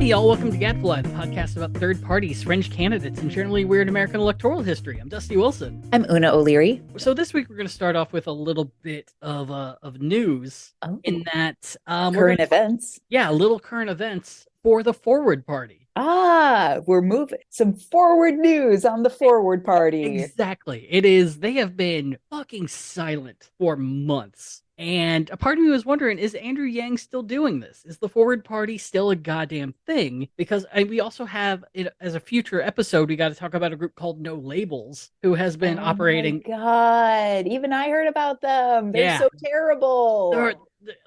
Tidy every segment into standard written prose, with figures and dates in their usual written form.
Hey y'all, welcome to Gadfly, the podcast about third parties, fringe candidates, and generally weird American electoral history. I'm Dusty Wilson. I'm Una O'Leary. So this week we're going to start off with a little bit of news in that Current events. Yeah, little current events for the Forward Party. We're moving some forward news on the Forward Party. Exactly. It is. They have been fucking silent for months. And a part of me was wondering, is Andrew Yang still doing this? Is the Forward Party still a goddamn thing? Because we also have, as a future episode, we got to talk about a group called No Labels, who has been operating. Oh my God, even I heard about them. They're so terrible.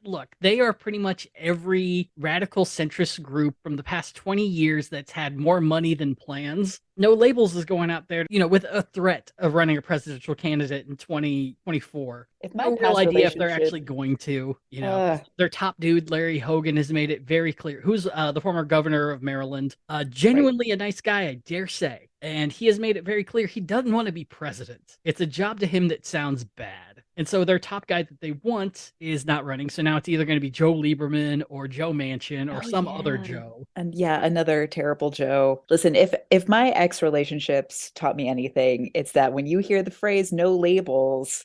Look, they are pretty much every radical centrist group from the past 20 years that's had more money than plans. No Labels is going out there, with a threat of running a presidential candidate in 2024. If my no real idea if they're actually going to, their top dude, Larry Hogan, has made it very clear, who's the former governor of Maryland, genuinely a nice guy, I dare say. And he has made it very clear he doesn't want to be president. It's a job to him that sounds bad. And so their top guy that they want is not running. So now it's either going to be Joe Lieberman or Joe Manchin or some other Joe. And another terrible Joe. Listen, if my ex relationships taught me anything, it's that when you hear the phrase no labels,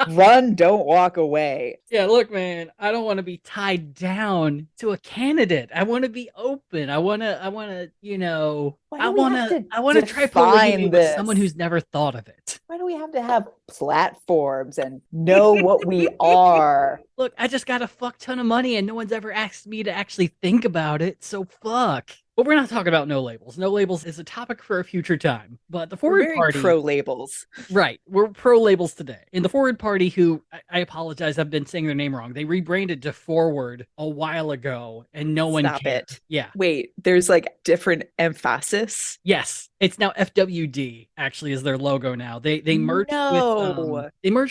run, don't walk away. Yeah, look, man, I don't want to be tied down to a candidate. I want to be open. I want to, I want to try polygamy with someone who's never thought of it. Why do we have to have platforms and know what we are? Look, I just got a fuck ton of money and no one's ever asked me to actually think about it. So fuck. But we're not talking about No Labels. No Labels is a topic for a future time. But the Forward Party... pro labels. Right. We're pro labels today. And the Forward Party, who, I apologize, I've been saying their name wrong. They rebranded to Forward a while ago and no one cared. It. Yeah. Wait, there's different emphasis? Yes. It's now FWD, actually, is their logo now. They merged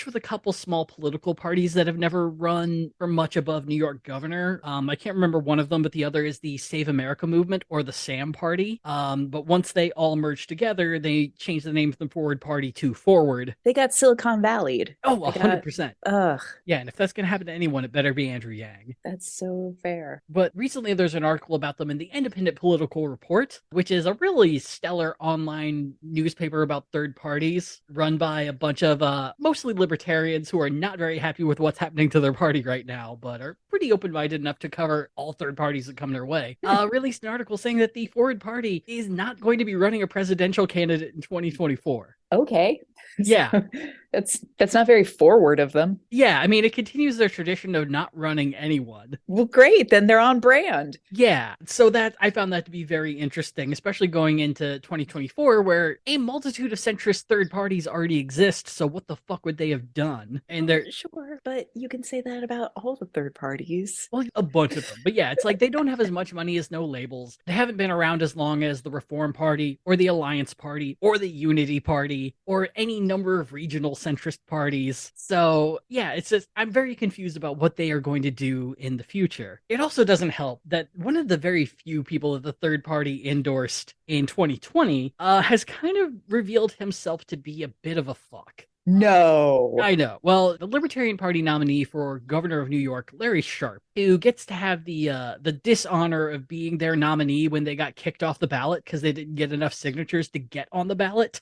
with a couple small political parties that have never run for much above New York governor. I can't remember one of them, but the other is the Save America Movement, or the SAM Party. But once they all merged together, they changed the name of the Forward Party to Forward. They got Silicon Valley'd. Oh, 100%. Ugh. Yeah, and if that's going to happen to anyone, it better be Andrew Yang. That's so fair. But recently there's an article about them in the Independent Political Report, which is a really stellar online newspaper about third parties run by a bunch of mostly libertarians who are not very happy with what's happening to their party right now, but are pretty open-minded enough to cover all third parties that come their way. Released an article saying that the Forward Party is not going to be running a presidential candidate in 2024. Okay. Yeah. That's not very forward of them. Yeah, I mean, it continues their tradition of not running anyone. Well, great. Then they're on brand. Yeah. So I found that to be very interesting, especially going into 2024, where a multitude of centrist third parties already exist. So what the fuck would they have done? And they're sure, but you can say that about all the third parties. Well, a bunch of them. But yeah, it's they don't have as much money as No Labels. They haven't been around as long as the Reform Party or the Alliance Party or the Unity Party or any number of regional centrist parties. So yeah, it's just, I'm very confused about what they are going to do in the future. It also doesn't help that one of the very few people that the third party endorsed in 2020 has kind of revealed himself to be a bit of a fuck. No. I know. Well, the Libertarian Party nominee for governor of New York, Larry Sharpe, who gets to have the dishonor of being their nominee when they got kicked off the ballot because they didn't get enough signatures to get on the ballot,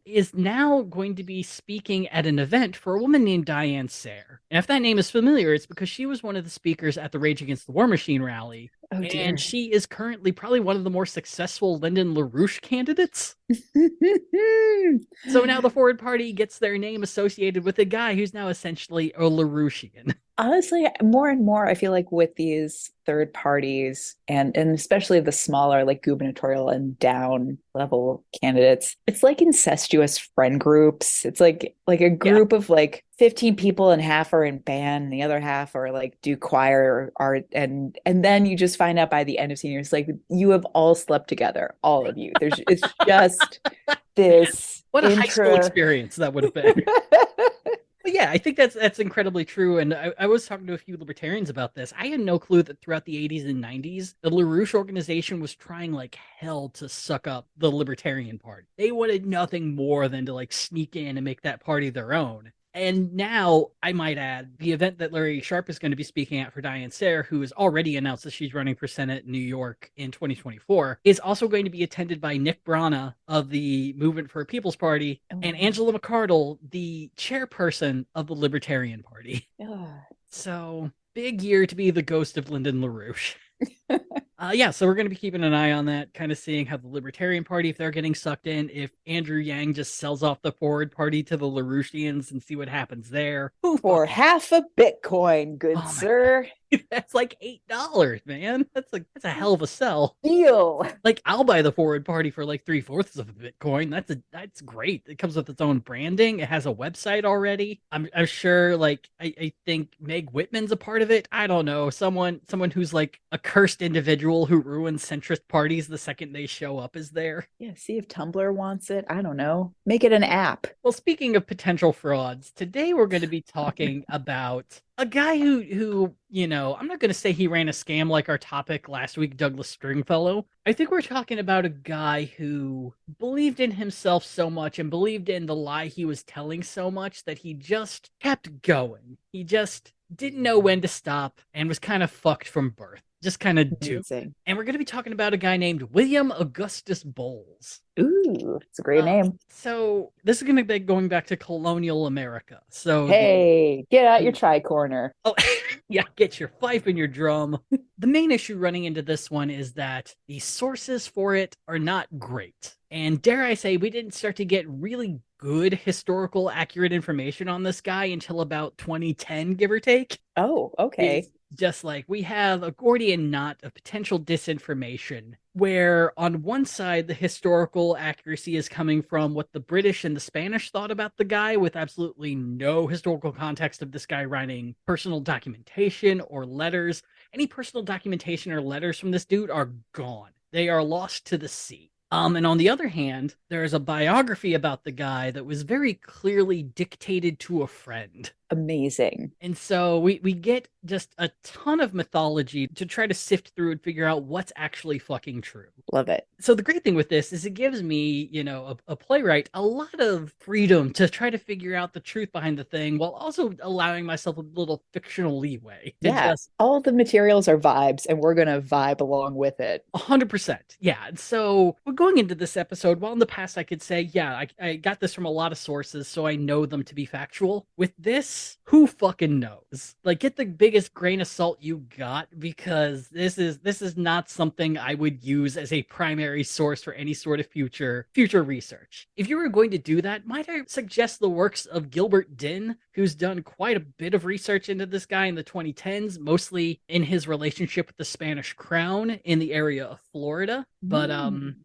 is now going to be speaking at an event for a woman named Diane Sayre. And if that name is familiar, it's because she was one of the speakers at the Rage Against the War Machine rally. Oh, dear. And she is currently probably one of the more successful Lyndon LaRouche candidates. So now the Forward Party gets their name associated with a guy who's now essentially a LaRouchian. Honestly, more and more, I feel like with these third parties and especially the smaller, gubernatorial and down level candidates, it's like incestuous friend groups. It's like a group of 15 people, and half are in band and the other half are do choir or art. And then you just find out by the end of seniors, you have all slept together, all of you. It's just this. What a high school experience that would have been. But yeah, I think that's incredibly true. And I was talking to a few libertarians about this. I had no clue that throughout the 80s and 90s, the LaRouche organization was trying like hell to suck up the Libertarian Party. They wanted nothing more than to sneak in and make that party their own. And now, I might add, the event that Larry Sharpe is going to be speaking at for Diane Sayre, who has already announced that she's running for Senate in New York in 2024, is also going to be attended by Nick Brana of the Movement for a People's Party Oh, and Angela McArdle, the chairperson of the Libertarian Party. yeah. So, big year to be the ghost of Lyndon LaRouche. Yeah, so we're going to be keeping an eye on that, kind of seeing how the Libertarian Party, if they're getting sucked in, if Andrew Yang just sells off the Forward Party to the LaRouchians and see what happens there. Who For fucking... half a Bitcoin, good Oh my sir. That's like $8, man. That's a hell of a sell. Deal. Like, I'll buy the Forward Party for like 3/4 of a Bitcoin. That's great. It comes with its own branding. It has a website already. I'm sure. Like, I think Meg Whitman's a part of it. I don't know. Someone who's like a cursed individual who ruins centrist parties the second they show up is there. Yeah, see if Tumblr wants it. I don't know. Make it an app. Well, speaking of potential frauds, today we're going to be talking about a guy who, I'm not going to say he ran a scam like our topic last week, Douglas Stringfellow. I think we're talking about a guy who believed in himself so much and believed in the lie he was telling so much that he just kept going. He just didn't know when to stop and was kind of fucked from birth. Just kind of duped. And we're going to be talking about a guy named William Augustus Bowles. Ooh, it's a great name. So this is going to be going back to colonial America. So hey, get out your tricorner. Oh, yeah, get your fife and your drum. The main issue running into this one is that the sources for it are not great. And dare I say, we didn't start to get really good historical accurate information on this guy until about 2010, give or take. Oh, okay. It's just like we have a Gordian knot of potential disinformation where on one side the historical accuracy is coming from what the British and the Spanish thought about the guy with absolutely no historical context of this guy writing personal documentation or letters. Any personal documentation or letters from this dude are gone. They are lost to the sea. And on the other hand, there's a biography about the guy that was very clearly dictated to a friend. Amazing. And so we get just a ton of mythology to try to sift through and figure out what's actually fucking true. Love it. So the great thing with this is it gives me, a playwright a lot of freedom to try to figure out the truth behind the thing while also allowing myself a little fictional leeway. Yeah, all the materials are vibes and we're going to vibe along with it. 100%. Yeah. So we're going into this episode. Well, in the past, I could say, yeah, I got this from a lot of sources, so I know them to be factual. With this, who fucking knows? Like, get the biggest grain of salt you got, because this is not something I would use as a primary source for any sort of future research. If you were going to do that, might I suggest the works of Gilbert Dinn, who's done quite a bit of research into this guy in the 2010s, mostly in his relationship with the Spanish crown in the area of Florida. But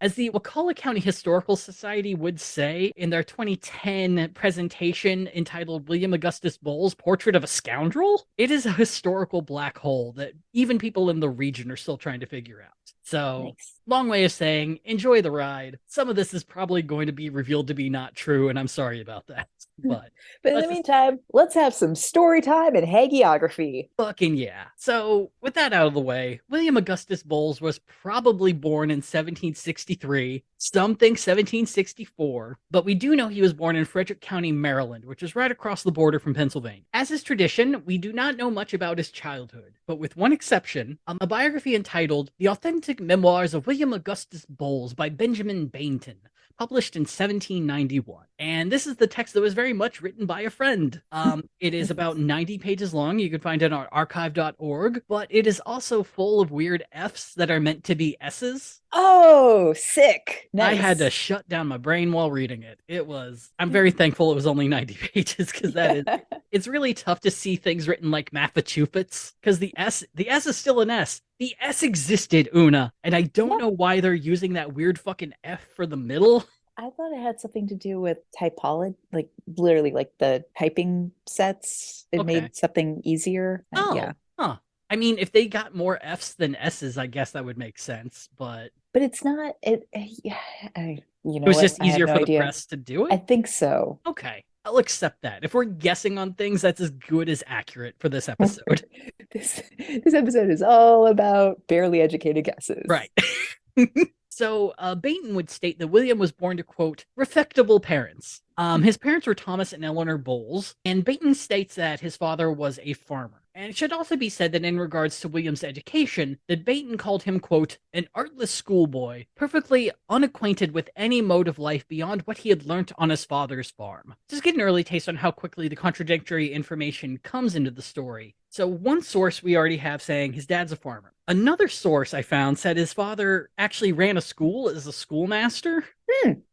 as the Wakulla County Historical Society would say in their 2010 presentation entitled William Augustus Bowles, Portrait of a Scoundrel, it is a historical black hole that even people in the region are still trying to figure out. So, long way of saying, enjoy the ride. Some of this is probably going to be revealed to be not true, and I'm sorry about that. But in the meantime, let's have some story time and hagiography. Fucking yeah. So, with that out of the way, William Augustus Bowles was probably born in 1763. Some think 1764, but we do know he was born in Frederick County, Maryland, which is right across the border from Pennsylvania. As is tradition, we do not know much about his childhood, but with one exception, a biography entitled The Authentic Memoirs of William Augustus Bowles by Benjamin Bainton, published in 1791. And this is the text that was very much written by a friend. It is about 90 pages long. You can find it on archive.org, but it is also full of weird F's that are meant to be S's. Oh, sick. Nice. I had to shut down my brain while reading it. I'm very thankful it was only 90 pages, because it's really tough to see things written like Massachusetts, because the S is still an S. The S existed, Una, and I don't know why they're using that weird fucking F for the middle. I thought it had something to do with typology, like literally like the typing sets. It made something easier. Oh, yeah. Huh. I mean, if they got more F's than S's, I guess that would make sense, but it's not. It was just easier for the press to do it. I think so. Okay. I'll accept that. If we're guessing on things, that's as good as accurate for this episode. This episode is all about barely educated guesses. Right. So Bainton would state that William was born to, quote, respectable parents. His parents were Thomas and Eleanor Bowles, and Bainton states that his father was a farmer. And it should also be said that in regards to William's education, that Bainton called him, quote, an artless schoolboy, perfectly unacquainted with any mode of life beyond what he had learnt on his father's farm. Just get an early taste on how quickly the contradictory information comes into the story. So one source we already have saying his dad's a farmer. Another source I found said his father actually ran a school as a schoolmaster.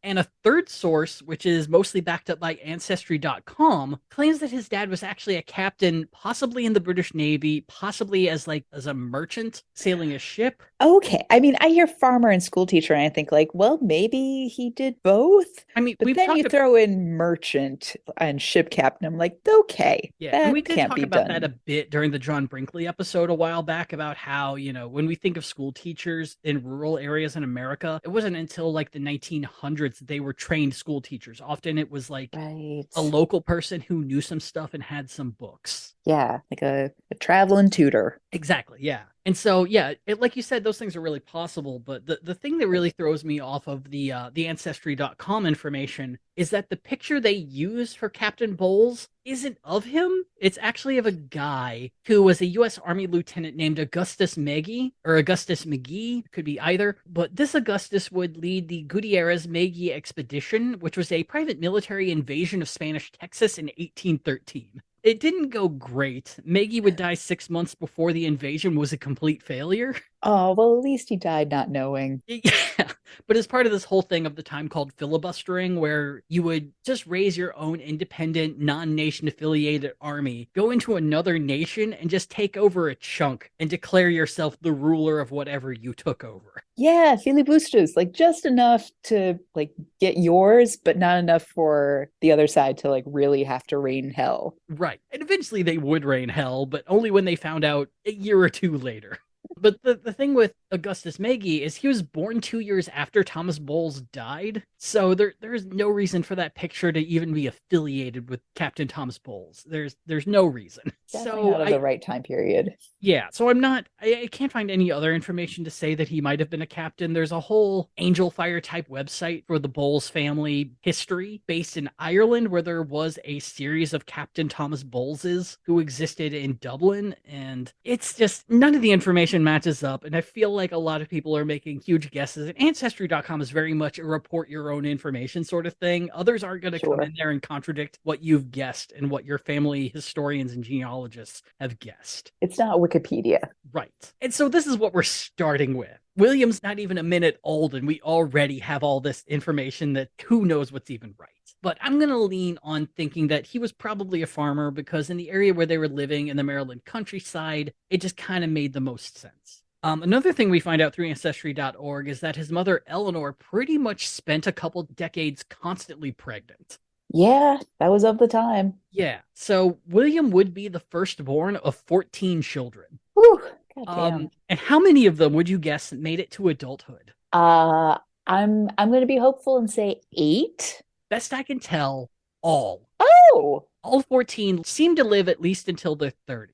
And a third source, which is mostly backed up by Ancestry.com, claims that his dad was actually a captain, possibly in the British Navy, possibly as a merchant sailing a ship. Okay. I mean, I hear farmer and school teacher, and I think like, well, maybe he did both. I mean, but then you throw in merchant and ship captain. I'm like, okay, yeah, that and we did can't talk be about done. that a bit during the John Brinkley episode a while back about how, when we think of school teachers in rural areas in America, it wasn't until like the 1900s that they were trained school teachers. Often it was like Right. a local person who knew some stuff and had some books. Yeah, like a traveling tutor. Exactly, yeah. And so, yeah, like you said, those things are really possible. But the thing that really throws me off of the Ancestry.com information is that the picture they use for Captain Bowles isn't of him. It's actually of a guy who was a U.S. Army lieutenant named Augustus McGee, or Augustus McGee, could be either. But this Augustus would lead the Gutierrez-Magee expedition, which was a private military invasion of Spanish Texas in 1813. It didn't go great. Maggie would die 6 months before the invasion was a complete failure. Oh, well, at least he died not knowing. Yeah, but as part of this whole thing of the time called filibustering, where you would just raise your own independent, non-nation affiliated army, go into another nation and just take over a chunk and declare yourself the ruler of whatever you took over. Yeah, filibusters, like just enough to like get yours, but not enough for the other side to like really have to rain hell. Right. And eventually they would rain hell, but only when they found out a year or two later. But the thing with Augustus Magee is he was born 2 years after Thomas Bowles died. So there's no reason for that picture to even be affiliated with Captain Thomas Bowles. There's no reason. Definitely not of the right time period. Yeah, so I can't find any other information to say that he might have been a captain. There's a whole Angel Fire type website for the Bowles family history based in Ireland where there was a series of Captain Thomas Bowleses who existed in Dublin. And it's just none of the information matches up. And I feel like a lot of people are making huge guesses. And Ancestry.com is very much a report your own information sort of thing. Others aren't going to come in there and contradict what you've guessed and what your family historians and genealogists have guessed. It's not Wikipedia. Right. And so this is what we're starting with. William's not even a minute old, and we already have all this information that who knows what's even right. But I'm going to lean on thinking that he was probably a farmer because in the area where they were living in the Maryland countryside, it just kind of made the most sense. Another thing we find out through Ancestry.org is that his mother, Eleanor, pretty much spent a couple decades constantly pregnant. Yeah, that was of the time. Yeah, so William would be the firstborn of 14 children. Whew, goddamn. And how many of them would you guess made it to adulthood? I'm going to be hopeful and say 8. Best I can tell, all. Oh, all 14 seem to live at least until their 30s.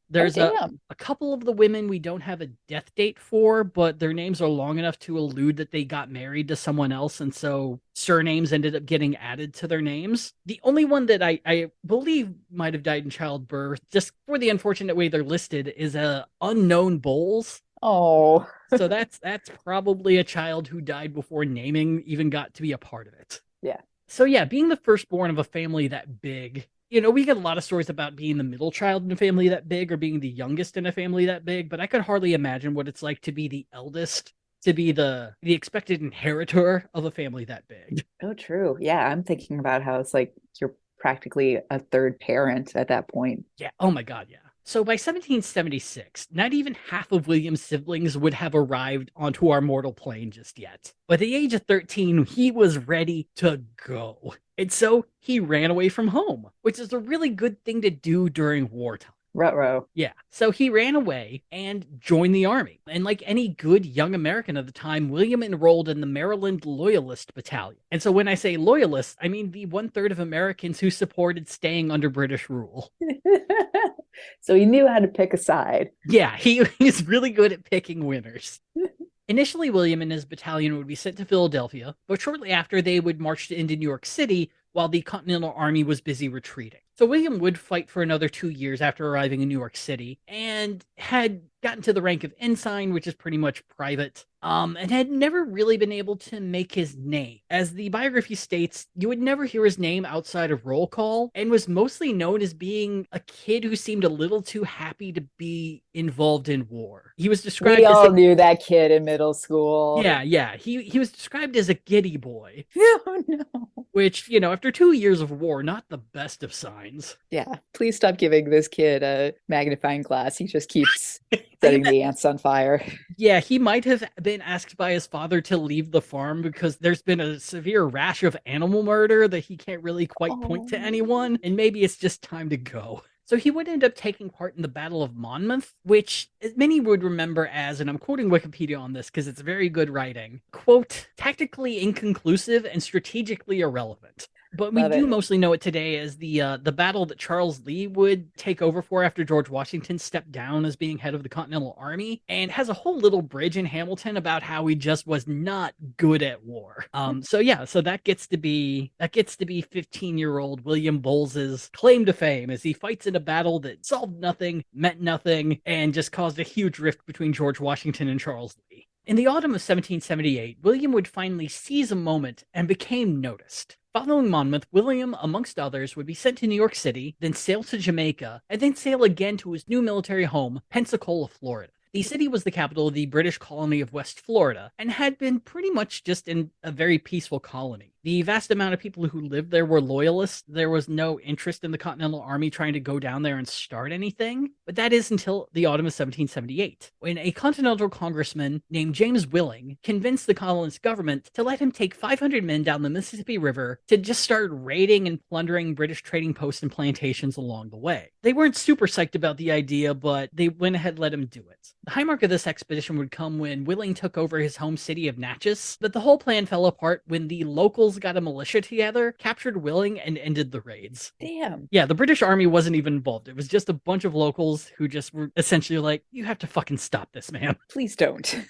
There's a couple of the women we don't have a death date for, but their names are long enough to allude that they got married to someone else, and so surnames ended up getting added to their names. The only one that I believe might have died in childbirth, just for the unfortunate way they're listed, is a unknown Bowles. Oh. So that's probably a child who died before naming even got to be a part of it. Yeah. So yeah, being the firstborn of a family that big, we get a lot of stories about being the middle child in a family that big or being the youngest in a family that big, but I could hardly imagine what it's like to be the eldest, to be the expected inheritor of a family that big. Oh, true. Yeah, I'm thinking about how it's like you're practically a third parent at that point. Yeah. Oh my God, yeah. So by 1776, not even half of William's siblings would have arrived onto our mortal plane just yet. By the age of 13, he was ready to go. And so he ran away from home, which is a really good thing to do during wartime. Ruh-roh. Yeah. So he ran away and joined the army. And like any good young American of the time, William enrolled in the Maryland Loyalist Battalion. And so when I say loyalists, I mean the 1/3 of Americans who supported staying under British rule. So he knew how to pick a side. Yeah, he's really good at picking winners. Initially, William and his battalion would be sent to Philadelphia, but shortly after, they would march into New York City while the Continental Army was busy retreating. So William would fight for another 2 years after arriving in New York City and had gotten to the rank of ensign, which is pretty much private, and had never really been able to make his name. As the biography states, you would never hear his name outside of roll call and was mostly known as being a kid who seemed a little too happy to be involved in war. He was We described as all a knew that kid in middle school. yeah. He was described as a giddy boy, Oh no. which, after 2 years of war, not the best of signs. Yeah, please stop giving this kid a magnifying glass. He just keeps I setting bet- the ants on fire. Yeah, he might have been asked by his father to leave the farm because there's been a severe rash of animal murder that he can't really quite point to anyone, and maybe it's just time to go. So he would end up taking part in the Battle of Monmouth, which many would remember as, and I'm quoting Wikipedia on this because it's very good writing, quote, tactically inconclusive and strategically irrelevant. But we Love do it. mostly know it today as the battle that Charles Lee would take over for after George Washington stepped down as being head of the Continental Army, and has a whole little bridge in Hamilton about how he just was not good at war. So that gets to be 15-year-old William Bowles's claim to fame as he fights in a battle that solved nothing, meant nothing, and just caused a huge rift between George Washington and Charles Lee. In the autumn of 1778, William would finally seize a moment and became noticed. Following Monmouth, William, amongst others, would be sent to New York City, then sail to Jamaica, and then sail again to his new military home, Pensacola, Florida. The city was the capital of the British colony of West Florida and had been pretty much just in a very peaceful colony. The vast amount of people who lived there were loyalists. There was no interest in the Continental Army trying to go down there and start anything. But that is until the autumn of 1778, when a Continental congressman named James Willing convinced the colonist government to let him take 500 men down the Mississippi River to just start raiding and plundering British trading posts and plantations along the way. They weren't super psyched about the idea, but they went ahead and let him do it. The high mark of this expedition would come when Willing took over his home city of Natchez, but the whole plan fell apart when the locals got a militia together, captured Willing, and ended the raids. Damn. Yeah, the British Army wasn't even involved. It was just a bunch of locals who just were essentially like, you have to fucking stop this, man. Please don't.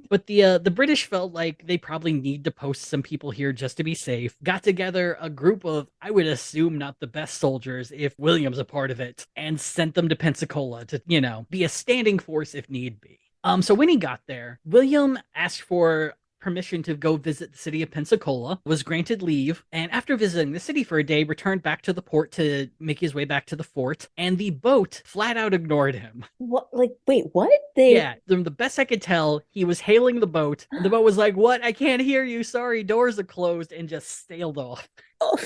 But the British felt like they probably need to post some people here just to be safe. Got together a group of, I would assume, not the best soldiers if William's a part of it, and sent them to Pensacola to, be a standing force if need be. So when he got there, William asked for permission to go visit the city of Pensacola, was granted leave, and after visiting the city for a day, returned back to the port to make his way back to the fort, and the boat flat out ignored him. What? Like, wait, what? Yeah, from the best I could tell, he was hailing the boat, and the boat was like, what? I can't hear you. Sorry, doors are closed, and just sailed off. Oh.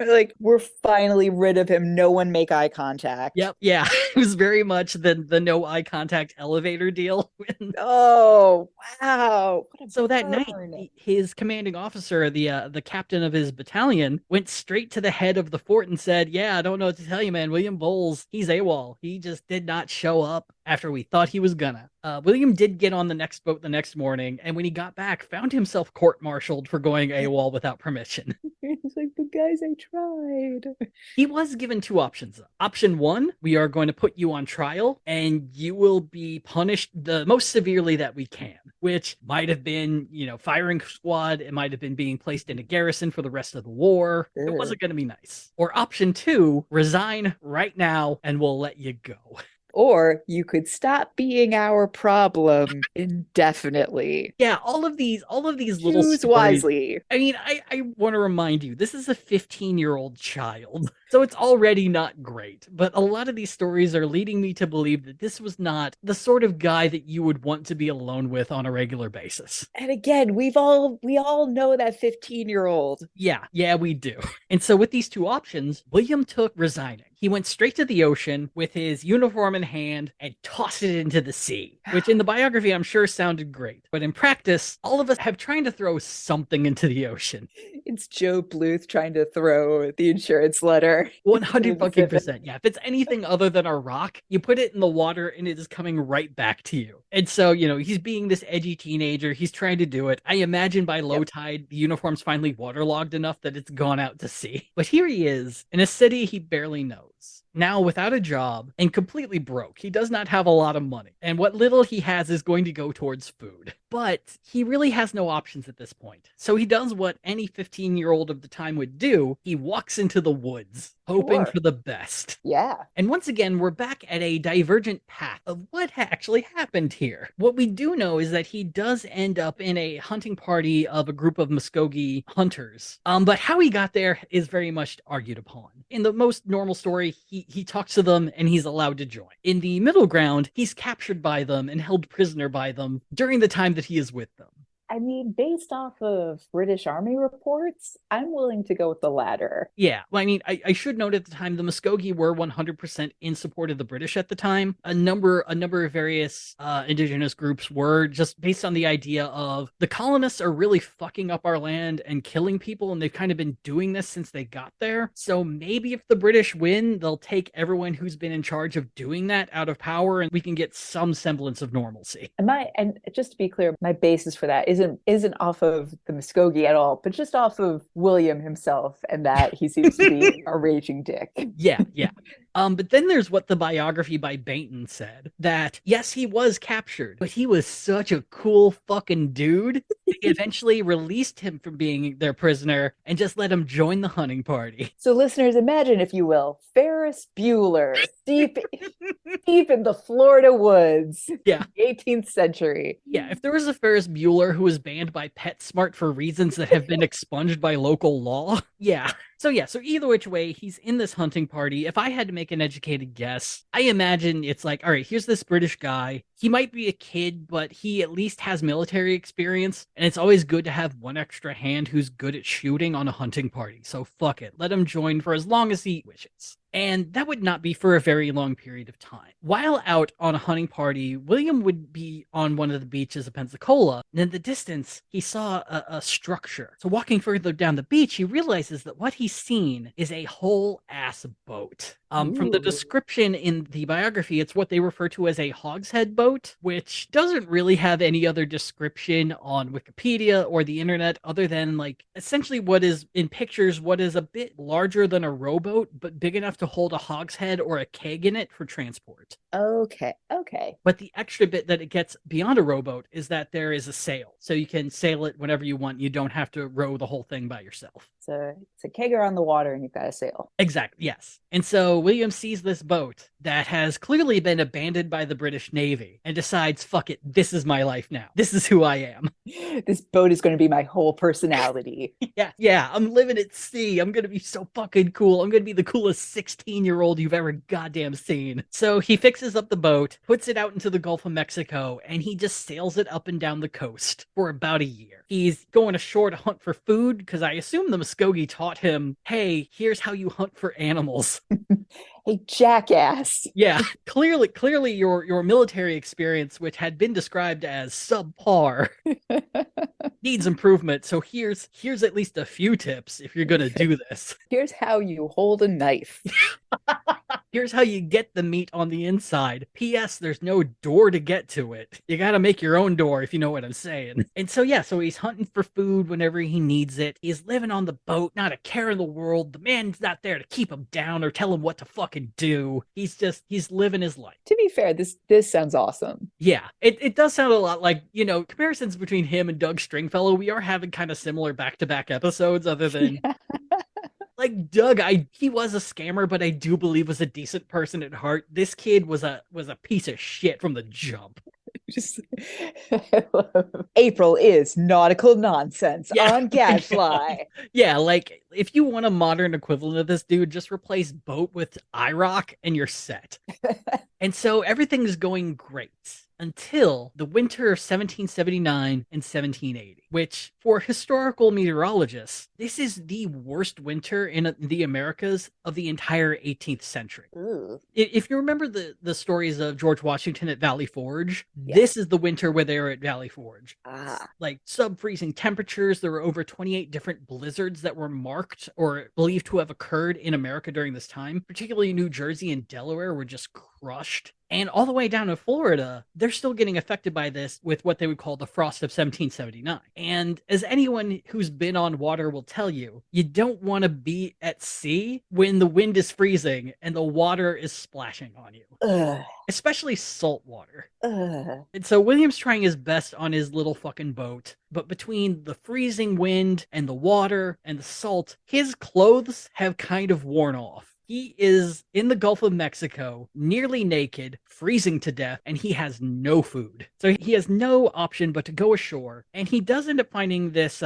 Like, we're finally rid of him. No one make eye contact. Yep, yeah. It was very much the no eye contact elevator deal. Oh, wow. What a So that burn. night, his commanding officer, the captain of his battalion, went straight to the head of the fort and said, yeah, I don't know what to tell you, man. William Bowles, he's AWOL. He just did not show up after we thought he was gonna. William did get on the next boat the next morning, and when he got back, found himself court-martialed for going AWOL without permission. He's like, but guys, I tried. He was given two options. Option one, we are going to put you on trial, and you will be punished the most severely that we can, which might have been, firing squad. It might have been being placed in a garrison for the rest of the war. It Ugh. wasn't going to be nice. Or option two, resign right now, and we'll let you go. Or you could stop being our problem indefinitely. Yeah, all of these little Choose stories. wisely. I mean, I want to remind you, this is a 15-year-old child, so it's already not great. But a lot of these stories are leading me to believe that this was not the sort of guy that you would want to be alone with on a regular basis. And again, we all know that 15-year-old. Yeah, we do. And so with these two options, William took resigning. He went straight to the ocean with his uniform in hand and tossed it into the sea, which in the biography I'm sure sounded great. But in practice, all of us have trying to throw something into the ocean. It's Joe Bluth trying to throw the insurance letter. 100%. Yeah, if it's anything other than a rock, you put it in the water and it is coming right back to you. And so, he's being this edgy teenager. He's trying to do it. I imagine by low tide, the uniform's finally waterlogged enough that it's gone out to sea. But here he is in a city he barely knows. is now without a job and completely broke. He does not have a lot of money, and what little he has is going to go towards food. But he really has no options at this point. So he does what any 15-year-old of the time would do. He walks into the woods, hoping Sure. for the best. Yeah. And once again, we're back at a divergent path of what actually happened here. What we do know is that he does end up in a hunting party of a group of Muskogee hunters. But how he got there is very much argued upon. In the most normal story, he talks to them and he's allowed to join. In the middle ground, he's captured by them and held prisoner by them during the time that he is with them. I mean, based off of British Army reports, I'm willing to go with the latter. Yeah, well, I mean, I should note at the time the Muskogee were 100% in support of the British at the time. A number of various indigenous groups were, just based on the idea of the colonists are really fucking up our land and killing people, and they've kind of been doing this since they got there. So maybe if the British win, they'll take everyone who's been in charge of doing that out of power, and we can get some semblance of normalcy. And just to be clear, my basis for that isn't off of the Muskogee at all, but just off of William himself, and that he seems to be a raging dick. Yeah. But then there's what the biography by Bainton said, that yes, he was captured, but he was such a cool fucking dude. They eventually released him from being their prisoner and just let him join the hunting party. So listeners, imagine, if you will, Ferris Bueller deep in the Florida woods. Yeah. 18th century. Yeah, if there was a Ferris Bueller who was banned by PetSmart for reasons that have been expunged by local law, yeah. So either which way, he's in this hunting party. If I had to make an educated guess, I imagine it's like, all right, here's this British guy. He might be a kid, but he at least has military experience, and it's always good to have one extra hand who's good at shooting on a hunting party. So fuck it, let him join for as long as he wishes. And that would not be for a very long period of time. While out on a hunting party, William would be on one of the beaches of Pensacola, and in the distance, he saw a structure. So walking further down the beach, he realizes that what he's seen is a whole-ass boat. From the description in the biography, it's what they refer to as a hogshead boat, which doesn't really have any other description on Wikipedia or the internet other than, like, essentially what is in pictures, what is a bit larger than a rowboat, but big enough to hold a hogshead or a keg in it for transport. Okay. But the extra bit that it gets beyond a rowboat is that there is a sail. So you can sail it whenever you want. You don't have to row the whole thing by yourself. So it's a kegger on the water and you've got a sail. Exactly, yes. And so William sees this boat that has clearly been abandoned by the British Navy and decides, fuck it, this is my life now. This is who I am. This boat is going to be my whole personality. Yeah, I'm living at sea. I'm going to be so fucking cool. I'm going to be the coolest 16-year-old you've ever goddamn seen. So he fixes up the boat, puts it out into the Gulf of Mexico, and he just sails it up and down the coast for about a year. He's going ashore to hunt for food, because I assume the Muskogee taught him, hey, here's how you hunt for animals. Hey, jackass. Yeah, clearly your military experience, which had been described as subpar, needs improvement. So here's at least a few tips if you're going to do this. Here's how you hold a knife. Here's how you get the meat on the inside. P.S. There's no door to get to it. You got to make your own door, if you know what I'm saying. And so he's hunting for food whenever he needs it. He's living on the boat, not a care in the world. The man's not there to keep him down or tell him what to fucking do. He's living his life. To be fair, this sounds awesome. Yeah, it does sound a lot like, comparisons between him and Doug Stringfellow. We are having kind of similar back-to-back episodes, other than... Like Doug, he was a scammer, but I do believe was a decent person at heart. This kid was a piece of shit from the jump. April is nautical nonsense on Gadfly. Yeah, like if you want a modern equivalent of this dude, just replace boat with IROC and you're set. And so everything is going great until the winter of 1779 and 1780, which for historical meteorologists, this is the worst winter in the Americas of the entire 18th century. Ooh. If you remember the stories of George Washington at Valley Forge, this is the winter where they were at Valley Forge. Like sub-freezing temperatures. There were over 28 different blizzards that were marked or believed to have occurred in America during this time. Particularly New Jersey and Delaware were just crushed. And all the way down to Florida, they're still getting affected by this with what they would call the frost of 1779. And as anyone who's been on water will tell you, you don't want to be at sea when the wind is freezing and the water is splashing on you. Ugh. Especially salt water. Ugh. And so William's trying his best on his little fucking boat, but between the freezing wind and the water and the salt, his clothes have kind of worn off. He is in the Gulf of Mexico, nearly naked, freezing to death, and he has no food. So he has no option but to go ashore. And he does end up finding this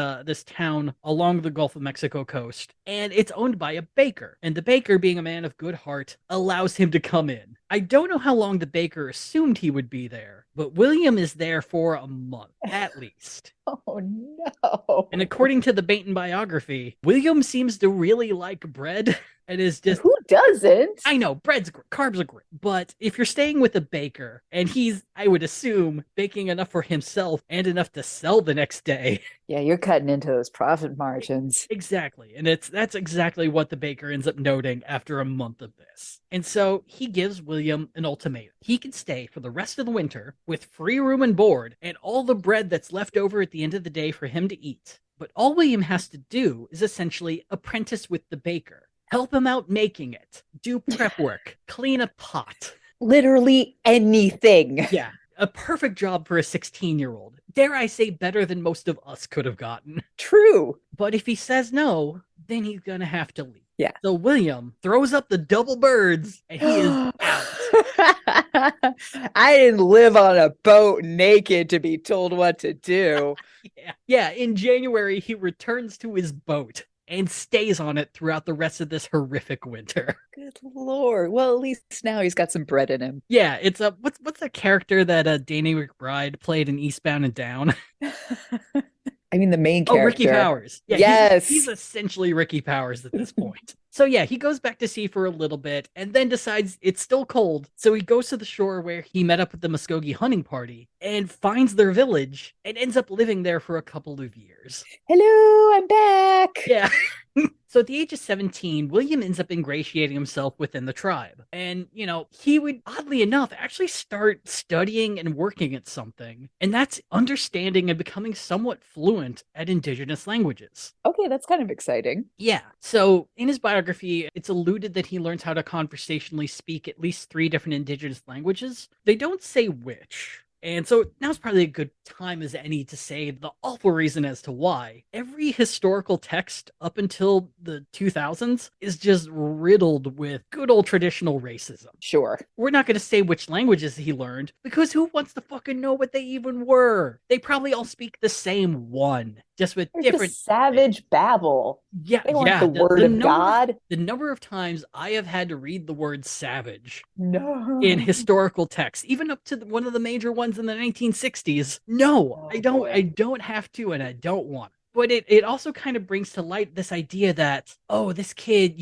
town along the Gulf of Mexico coast, and it's owned by a baker. And the baker, being a man of good heart, allows him to come in. I don't know how long the baker assumed he would be there, but William is there for a month, at least. Oh no. And according to the Bainton biography, William seems to really like bread. It is just, who doesn't? I know, carbs are great, but if you're staying with a baker and he's, I would assume, baking enough for himself and enough to sell the next day. Yeah, you're cutting into those profit margins. Exactly. And that's exactly what the baker ends up noting after a month of this. And so he gives William an ultimatum. He can stay for the rest of the winter with free room and board and all the bread that's left over at the end of the day for him to eat. But all William has to do is essentially apprentice with the baker. Help him out making it. Do prep work. Clean a pot. Literally anything. Yeah. A perfect job for a 16-year-old. Dare I say better than most of us could have gotten. True. But if he says no, then he's going to have to leave. Yeah. So William throws up the double birds and he is out. I didn't live on a boat naked to be told what to do. Yeah. In January, he returns to his boat and stays on it throughout the rest of this horrific winter. Good Lord. Well, at least now he's got some bread in him. Yeah, it's a what's the character that Danny McBride played in Eastbound and Down? I mean, the main character. Oh, Ricky Powers. Yeah, yes. He's essentially Ricky Powers at this point. So yeah, he goes back to sea for a little bit and then decides it's still cold. So he goes to the shore where he met up with the Muskogee hunting party and finds their village and ends up living there for a couple of years. Hello, I'm back. Yeah. So at the age of 17, William ends up ingratiating himself within the tribe. And, he would, oddly enough, actually start studying and working at something. And that's understanding and becoming somewhat fluent at indigenous languages. Okay, that's kind of exciting. Yeah. So in his biography, it's alluded that he learns how to conversationally speak at least 3 different indigenous languages. They don't say which. And so now's probably a good time as any to say the awful reason as to why. Every historical text up until the 2000s is just riddled with good old traditional racism. Sure. We're not going to say which languages he learned because who wants to fucking know what they even were? They probably all speak the same one, just with different savage babble. Yeah, they want the word of God. The number of times I have had to read the word savage in historical texts, even up to one of the major ones in the 1960s. No, I don't have to, and I don't want. But it also kind of brings to light this idea that, oh, this kid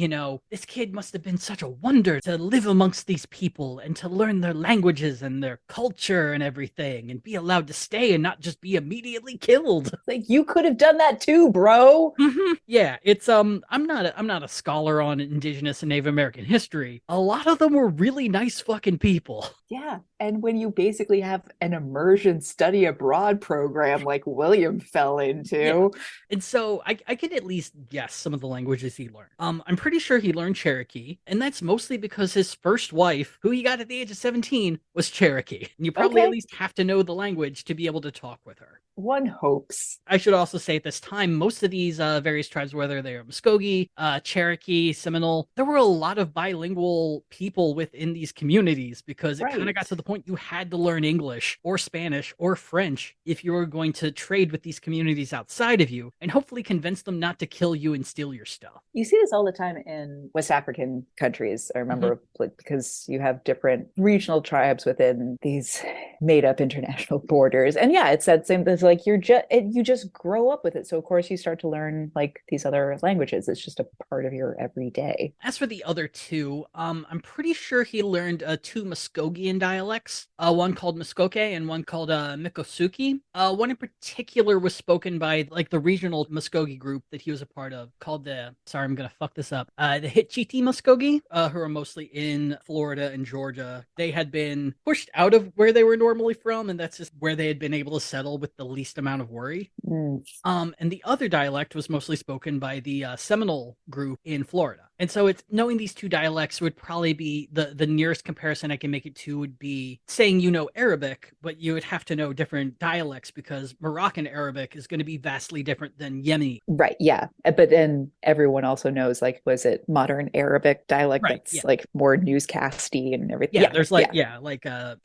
must have been such a wonder to live amongst these people and to learn their languages and their culture and everything and be allowed to stay and not just be immediately killed. Like, you could have done that too, bro. Mm-hmm. Yeah, it's I'm not a scholar on Indigenous and Native American history. A lot of them were really nice fucking people. Yeah, and when you basically have an immersion study abroad program like William fell into. Yeah. And so I could at least guess some of the languages he learned. I'm pretty sure he learned Cherokee, and that's mostly because his first wife, who he got at the age of 17, was Cherokee. And you probably at least have to know the language to be able to talk with her. One hopes. I should also say at this time, most of these various tribes, whether they are Muskogee, Cherokee, Seminole, there were a lot of bilingual people within these communities because it kind of got to the point you had to learn English or Spanish or French if you were going to trade with these communities outside of you and hopefully convince them not to kill you and steal your stuff. You see this all the time in West African countries. I remember because you have different regional tribes within these made up international borders. And yeah, it's that same thing. Like you just grow up with it. So of course you start to learn like these other languages. It's just a part of your everyday. As for the other two, I'm pretty sure he learned 2 Muskogean dialects, one called Muskoke and one called Mikosuke. One in particular was spoken by like the regional Muskogee group that he was a part of called sorry, I'm going to fuck this up, the Hitchiti Muskogee, who are mostly in Florida and Georgia. They had been pushed out of where they were normally from, and that's just where they had been able to settle with the least amount of worry. And the other dialect was mostly spoken by the Seminole group in Florida. And so it's knowing these two dialects would probably be the nearest comparison I can make it to would be saying you know Arabic, but you would have to know different dialects because Moroccan Arabic is going to be vastly different than Yemeni. Right. Yeah. But then everyone also knows, like, was it modern Arabic dialect that's like more newscasty and everything? Yeah, there's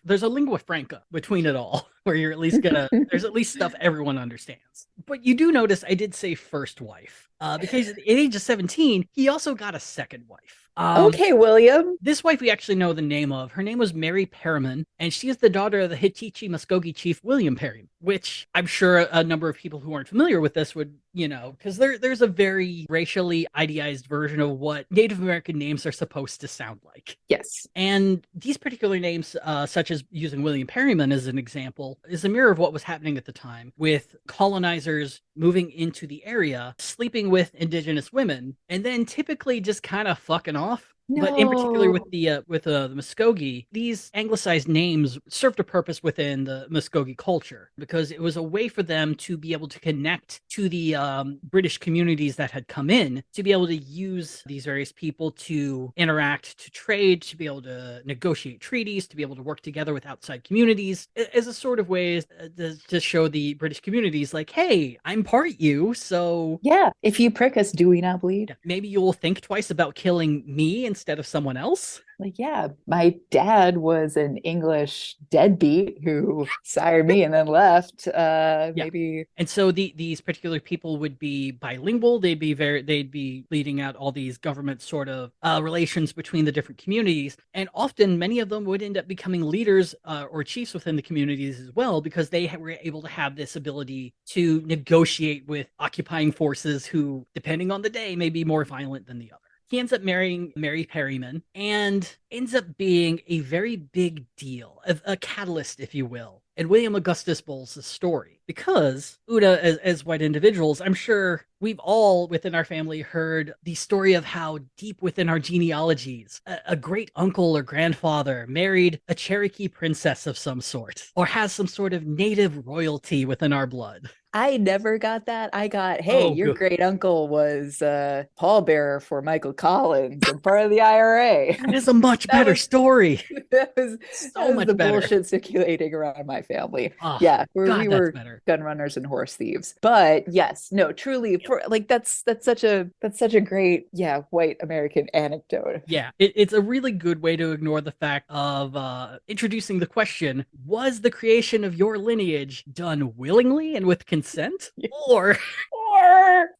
there's a lingua franca between it all where you're at least there's at least stuff everyone understands. But you do notice I did say first wife. Because at the age of 17, he also got a second wife. Okay, William. This wife we actually know the name of. Her name was Mary Perriman, and she is the daughter of the Hitchiti Muskogee chief William Perriman, which I'm sure a number of people who aren't familiar with this would, because there's a very racially idealized version of what Native American names are supposed to sound like. Yes. And these particular names, such as using William Perriman as an example, is a mirror of what was happening at the time with colonizers moving into the area, sleeping with indigenous women, and then typically just kind of fucking off. No. But in particular with the Muskogee, these anglicized names served a purpose within the Muskogee culture because it was a way for them to be able to connect to the British communities that had come in, to be able to use these various people to interact, to trade, to be able to negotiate treaties, to be able to work together with outside communities as a sort of way to show the British communities like, hey, I'm part you, so... Yeah, if you prick us, do we not bleed? Maybe you'll think twice about killing me instead of someone else. Like, yeah, my dad was an English deadbeat who sired me and then left. Maybe. And so these particular people would be bilingual. They'd be leading out all these government sort of relations between the different communities. And often many of them would end up becoming leaders or chiefs within the communities as well, because they were able to have this ability to negotiate with occupying forces who, depending on the day, may be more violent than the other. He ends up marrying Mary Perriman and ends up being a very big deal, a catalyst, if you will, in William Augustus Bowles' story. Because, Uda, as white individuals, I'm sure we've all within our family heard the story of how deep within our genealogies, a great uncle or grandfather married a Cherokee princess of some sort, or has some sort of native royalty within our blood. I never got that. I got, hey, your great uncle was pallbearer for Michael Collins and part of the IRA. That is a much better story. That was so much better. Bullshit circulating around my family. Oh, we were gun runners and horse thieves. But yes, no, truly, for like that's such a great white American anecdote. Yeah, it's a really good way to ignore the fact of introducing the question: was the creation of your lineage done willingly and with consent, or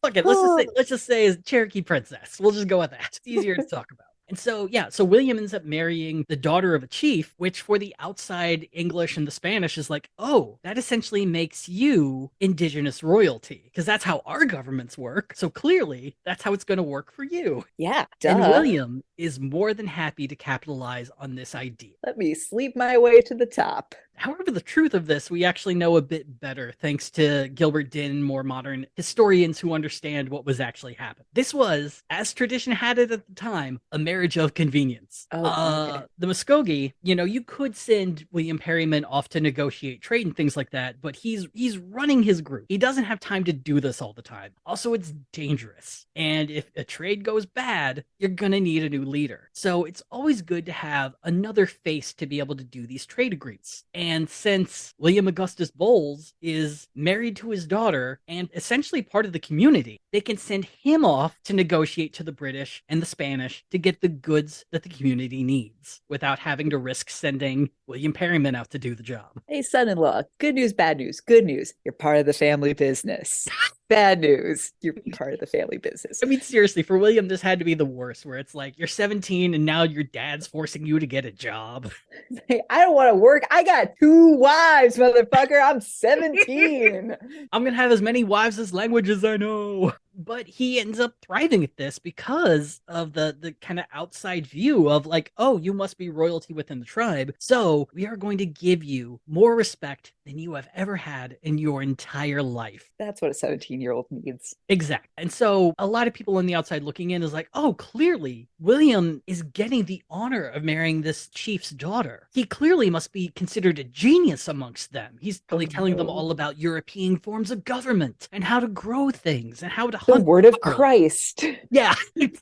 okay, let's just say Cherokee princess. We'll just go with that. It's easier to talk about. And so William ends up marrying the daughter of a chief, which for the outside English and the Spanish is like, oh, that essentially makes you indigenous royalty, because that's how our governments work. So clearly that's how it's going to work for you. Yeah, duh. And William is more than happy to capitalize on this idea. Let me sleep my way to the top. However, the truth of this, we actually know a bit better thanks to Gilbert Dinn and more modern historians who understand what was actually happening. This was, as tradition had it at the time, a marriage of convenience. The Muskogee, you could send William Perriman off to negotiate trade and things like that, but he's running his group. He doesn't have time to do this all the time. Also, it's dangerous. And if a trade goes bad, you're going to need a new leader. So it's always good to have another face to be able to do these trade agreements. And since William Augustus Bowles is married to his daughter and essentially part of the community, they can send him off to negotiate to the British and the Spanish to get the goods that the community needs without having to risk sending William Perriman out to do the job. Hey, son-in-law, good news, bad news. Good news, you're part of the family business. Bad news, you're part of the family business. I mean, seriously, for William, this had to be the worst, where it's like, you're 17 and now your dad's forcing you to get a job. Hey, I don't want to work. I got 2 wives, motherfucker. I'm 17. I'm going to have as many wives as languages I know. but he ends up thriving at this because of the kind of outside view of like, oh, you must be royalty within the tribe, so we are going to give you more respect than you have ever had in your entire life. That's what a 17-year-old needs. Exactly. And so a lot of people on the outside looking in is like, oh, clearly William is getting the honor of marrying this chief's daughter. He clearly must be considered a genius amongst them. He's probably telling them all about European forms of government and how to grow things and how to The hunt word of properly. Christ. Yeah.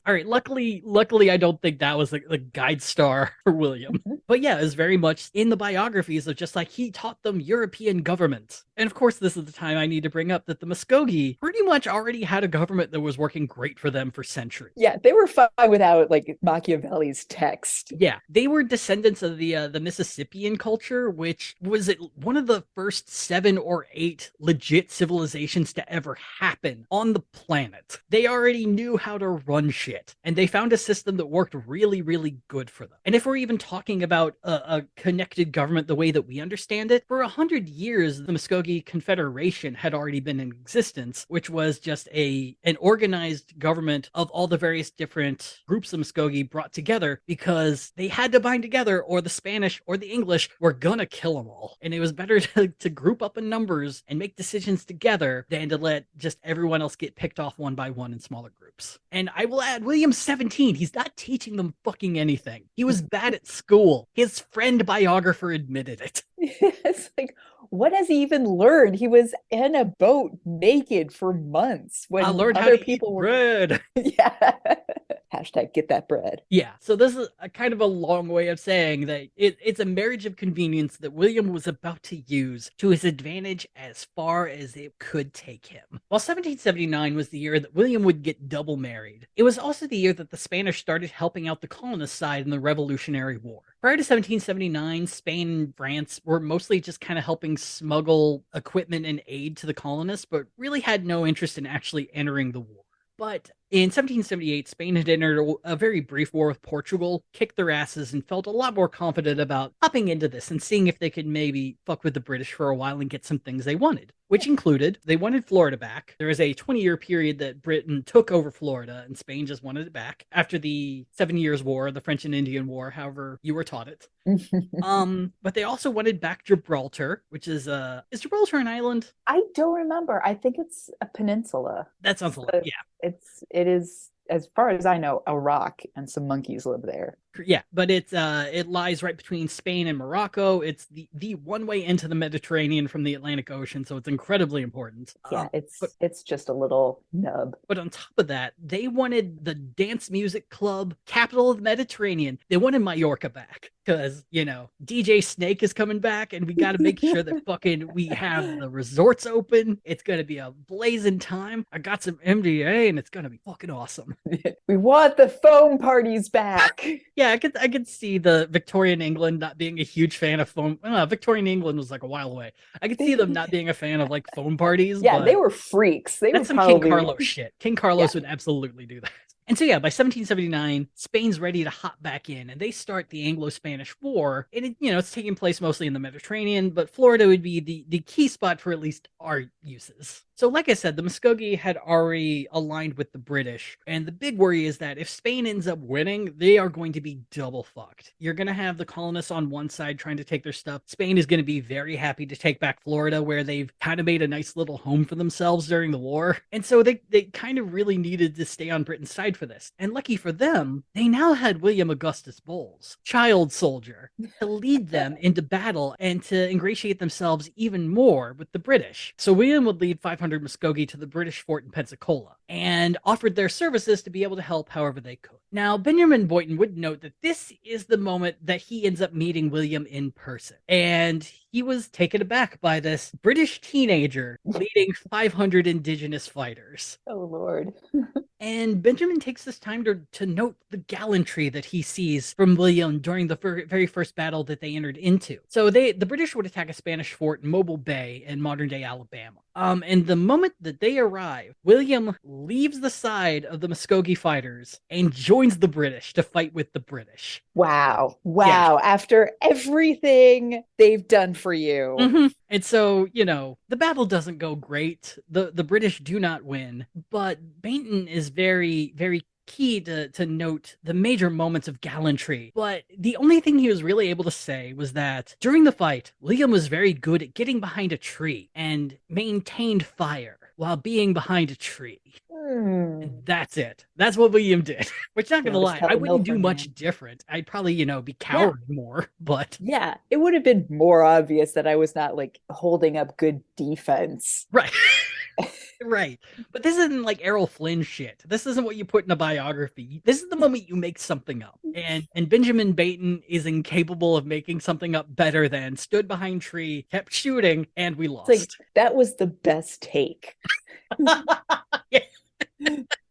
All right. Luckily, I don't think that was the guide star for William. But yeah, it's very much in the biographies of just like he taught them European government. And of course, this is the time I need to bring up that the Muskogee pretty much already had a government that was working great for them for centuries. Yeah, they were fine without like Machiavelli's text. Yeah, they were descendants of the Mississippian culture, which was one of the first 7 or 8 legit civilizations to ever happen on the planet. They already knew how to run shit, and they found a system that worked really, really good for them. And if we're even talking about a connected government the way that we understand it, for 100 years, the Muskogee Confederation had already been in existence, which was just an organized government of all the various different groups of Muskogee brought together because they had to bind together or the Spanish or the English were gonna kill them all. And it was better to group up in numbers and make decisions together than to let just everyone else get picked off one by one in smaller groups. And I will add, William's 17. He's not teaching them fucking anything. He was bad at school. His friend biographer admitted it. It's like, what has he even learned? He was in a boat naked for months when I learned other how to people eat were. bread. Yeah. Hashtag get that bread. Yeah, so this is a kind of a long way of saying that it's a marriage of convenience that William was about to use to his advantage as far as it could take him. While 1779 was the year that William would get double married, it was also the year that the Spanish started helping out the colonist side in the Revolutionary War. Prior to 1779, Spain and France were mostly just kind of helping smuggle equipment and aid to the colonists, but really had no interest in actually entering the war. But in 1778, Spain had entered a very brief war with Portugal, kicked their asses, and felt a lot more confident about hopping into this and seeing if they could maybe fuck with the British for a while and get some things they wanted, which included they wanted Florida back. There was a 20-year period that Britain took over Florida, and Spain just wanted it back after the 7 Years' War, the French and Indian War, however you were taught it. But they also wanted back Gibraltar, which is Gibraltar an island? I don't remember. I think it's a peninsula. That sounds a lot, yeah. It is, as far as I know, a rock, and some monkeys live there. Yeah, but it lies right between Spain and Morocco. It's the one way into the Mediterranean from the Atlantic Ocean, so it's incredibly important. Yeah, it's just a little nub. But on top of that, they wanted the dance music club capital of the Mediterranean. They wanted Mallorca back because, DJ Snake is coming back, and we got to make sure that we have the resorts open. It's going to be a blazing time. I got some MDA, and it's going to be fucking awesome. We want the foam parties back. Yeah, I could see the Victorian England not being a huge fan of foam. Victorian England was like a while away. I could see them not being a fan of like foam parties. Yeah, they were freaks. That's some King Carlos shit. King Carlos would absolutely do that. And so, yeah, by 1779, Spain's ready to hop back in, and they start the Anglo-Spanish War. And, it's taking place mostly in the Mediterranean, but Florida would be the key spot for at least our uses. So like I said, the Muskogee had already aligned with the British, and the big worry is that if Spain ends up winning, they are going to be double fucked. You're going to have the colonists on one side trying to take their stuff. Spain is going to be very happy to take back Florida, where they've kind of made a nice little home for themselves during the war. And so they kind of really needed to stay on Britain's side for this. And lucky for them, they now had William Augustus Bowles, child soldier, to lead them into battle and to ingratiate themselves even more with the British. So William would lead 500 Muskogee to the British fort in Pensacola and offered their services to be able to help however they could. Now, Benjamin Boynton would note that this is the moment that he ends up meeting William in person. And he was taken aback by this British teenager leading 500 indigenous fighters. Oh, Lord. And Benjamin takes this time to note the gallantry that he sees from William during the very first battle that they entered into. So the British would attack a Spanish fort in Mobile Bay in modern-day Alabama. And the moment that they arrive, William leaves the side of the Muskogee fighters and joins the British to fight with the British. Wow. Yeah. After everything they've done for for you. And so, the battle doesn't go great. The British do not win, but Bainton is very, very key to note the major moments of gallantry. But the only thing he was really able to say was that during the fight, William was very good at getting behind a tree and maintained fire while being behind a tree. And that's it. That's what William did. Which, not gonna Notice lie, how I the wouldn't do Milford much man. different. I'd probably, be Yeah. coward more, but Yeah. It would have been more obvious that I was not like holding up good defense. right. Right. But this isn't like Errol Flynn shit. This isn't what you put in a biography. This is the moment you make something up. And Benjamin Baton is incapable of making something up better than stood behind tree, kept shooting, and we It's like lost. that was the best take. Yeah.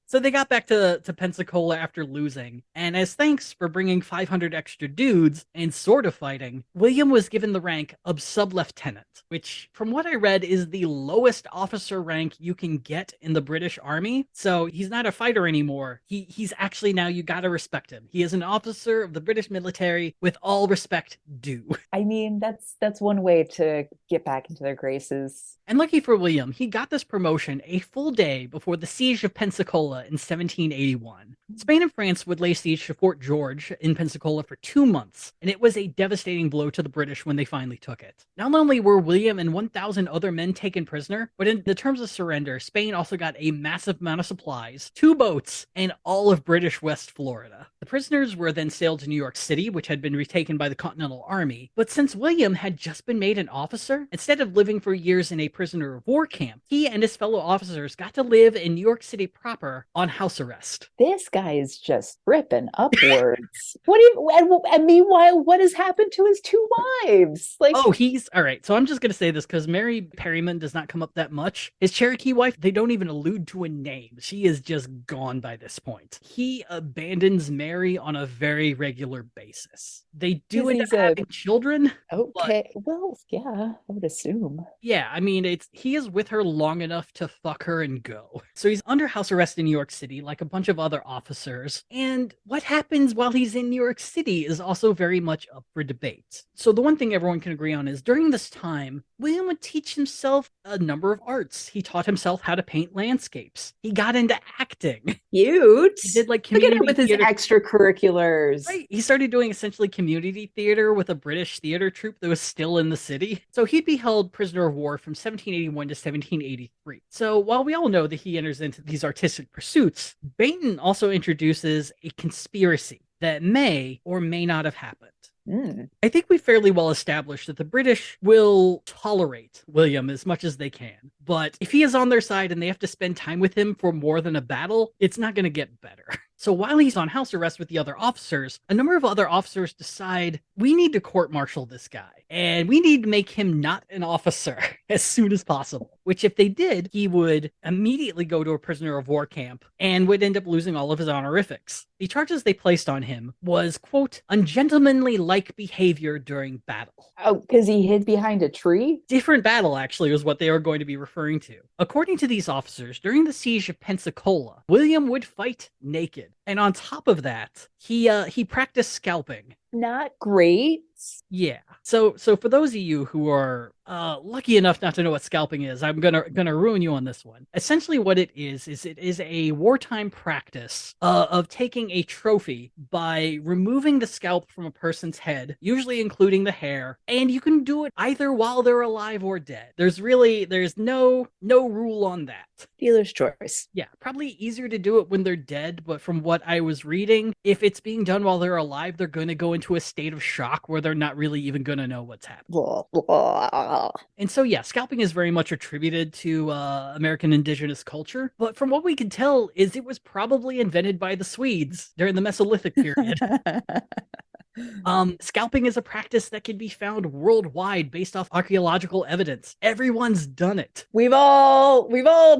So they got back to Pensacola after losing, and as thanks for bringing 500 extra dudes and sort of fighting, William was given the rank of sub-lieutenant, which, from what I read, is the lowest officer rank you can get in the British Army. So he's not a fighter anymore. He's actually now, you gotta respect him. He is an officer of the British military with all respect due. I mean, that's one way to get back into their graces. And lucky for William, he got this promotion a full day before the siege of Pensacola in 1781. Spain and France would lay siege to Fort George in Pensacola for 2 months, and it was a devastating blow to the British when they finally took it. Not only were William and 1,000 other men taken prisoner, but in the terms of surrender, Spain also got a massive amount of supplies, 2 boats, and all of British West Florida. The prisoners were then sailed to New York City, which had been retaken by the Continental Army, but since William had just been made an officer, instead of living for years in a prisoner of war camp, he and his fellow officers got to live in New York City proper on house arrest. This guy is just ripping upwards. And meanwhile, what has happened to his two wives? Like, Oh, he's all right. So I'm just gonna say this because Mary Perryman does not come up that much. His Cherokee wife, they don't even allude to a name. She is just gone by this point. He abandons Mary on a very regular basis. They do end up having children. okay, well, yeah, I would assume. Yeah, I mean, he is with her long enough to fuck her and go. So he's under house arrest in New York City, like a bunch of other officers. And what happens while he's in New York City is also very much up for debate. So the one thing everyone can agree on is during this time, William would teach himself a number of arts. He taught himself how to paint landscapes. He got into acting. Cute. He did like Look at community him with his theater. extracurriculars. Right. He started doing essentially community theater with a British theater troupe that was still in the city. So he'd be held prisoner of war from 1781 to 1783. So while we all know that he enters into these artistic pursuits, Bainton also introduces a conspiracy that may or may not have happened. I think we fairly well established that the British will tolerate William as much as they can. But if he is on their side and they have to spend time with him for more than a battle, it's not going to get better. So while he's on house arrest with the other officers, a number of other officers decide we need to court-martial this guy and we need to make him not an officer as soon as possible. Which if they did, he would immediately go to a prisoner of war camp and would end up losing all of his honorifics. The charges they placed on him was, quote, ungentlemanly-like behavior during battle. Oh, because he hid behind a tree? Different battle, actually, was what they were going to be referring to. According to these officers, during the siege of Pensacola, William would fight naked. And on top of that, he practiced scalping. Not great. Yeah. So for those of you who are lucky enough not to know what scalping is, I'm gonna ruin you on this one. Essentially, what it is a wartime practice of taking a trophy by removing the scalp from a person's head, usually including the hair, and you can do it either while they're alive or dead. There's no rule on that. Dealer's choice. Yeah, probably easier to do it when they're dead, but from what I was reading, if it's being done while they're alive, they're going to go into a state of shock where they're not really even going to know what's happening. And so, yeah, scalping is very much attributed to American indigenous culture, but from what we can tell is it was probably invented by the Swedes during the Mesolithic period. Scalping is a practice that can be found worldwide based off archaeological evidence. Everyone's done it. We've all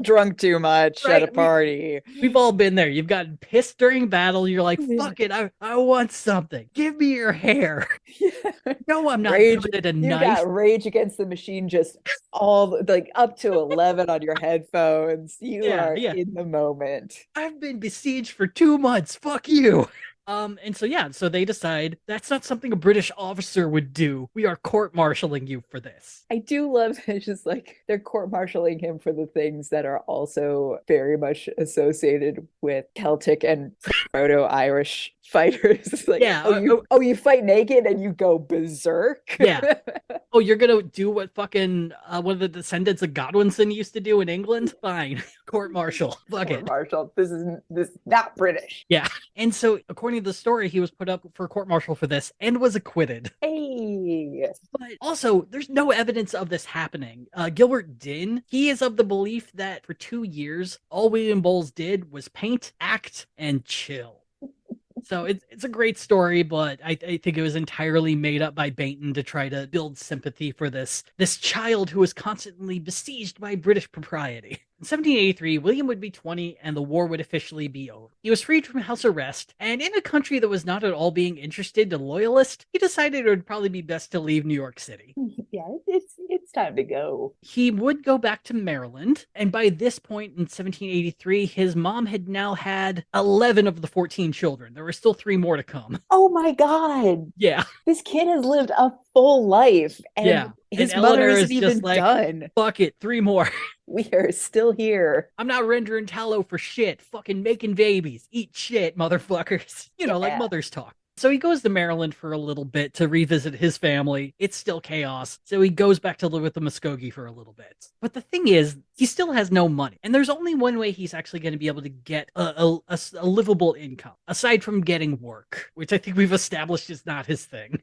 drunk too much Right, at a party. We've all been there. You've gotten pissed during battle. You're like, fuck it, I want something. Give me your hair. No, I'm not doing it a You knife. got Rage Against the Machine just all like up to 11 on your headphones. You are in the moment. I've been besieged for 2 months. Fuck you. And so yeah, so they decide that's not something a British officer would do. We are court-martialing you for this. I do love that it's just like they're court-martialing him for the things that are also very much associated with Celtic and Proto-Irish fighters. It's like, Yeah, you fight naked and you go berserk. yeah. Oh, you're gonna do what fucking one of the descendants of Godwinson used to do in England? Fine, court-martial. Fuck it. Court-martial. This is not British. Yeah. And so, according to the story, he was put up for court-martial for this and was acquitted. Hey. But also, there's no evidence of this happening. Gilbert Dinn, he is of the belief that for 2 years, all William Bowles did was paint, act, and chill. So it's a great story, but I think it was entirely made up by Bainton to try to build sympathy for this child who was constantly besieged by British propriety. In 1783, William would be 20 and the war would officially be over. He was freed from house arrest, and in a country that was not at all being interested to loyalists, he decided it would probably be best to leave New York City. Yeah, it's time to go. He would go back to Maryland, and by this point in 1783, his mom had now had 11 of the 14 children. There were still 3 more to come. Oh my God. Yeah. This kid has lived a full life, and yeah. his and mother Eleanor isn't is even just like, done. Fuck it, 3 more. We are still here. I'm not rendering tallow for shit. Fucking making babies. Eat shit, motherfuckers. Like mothers talk. So he goes to Maryland for a little bit to revisit his family. It's still chaos. So he goes back to live with the Muskogee for a little bit. But the thing is, he still has no money. And there's only one way he's actually going to be able to get a livable income, aside from getting work, which I think we've established is not his thing.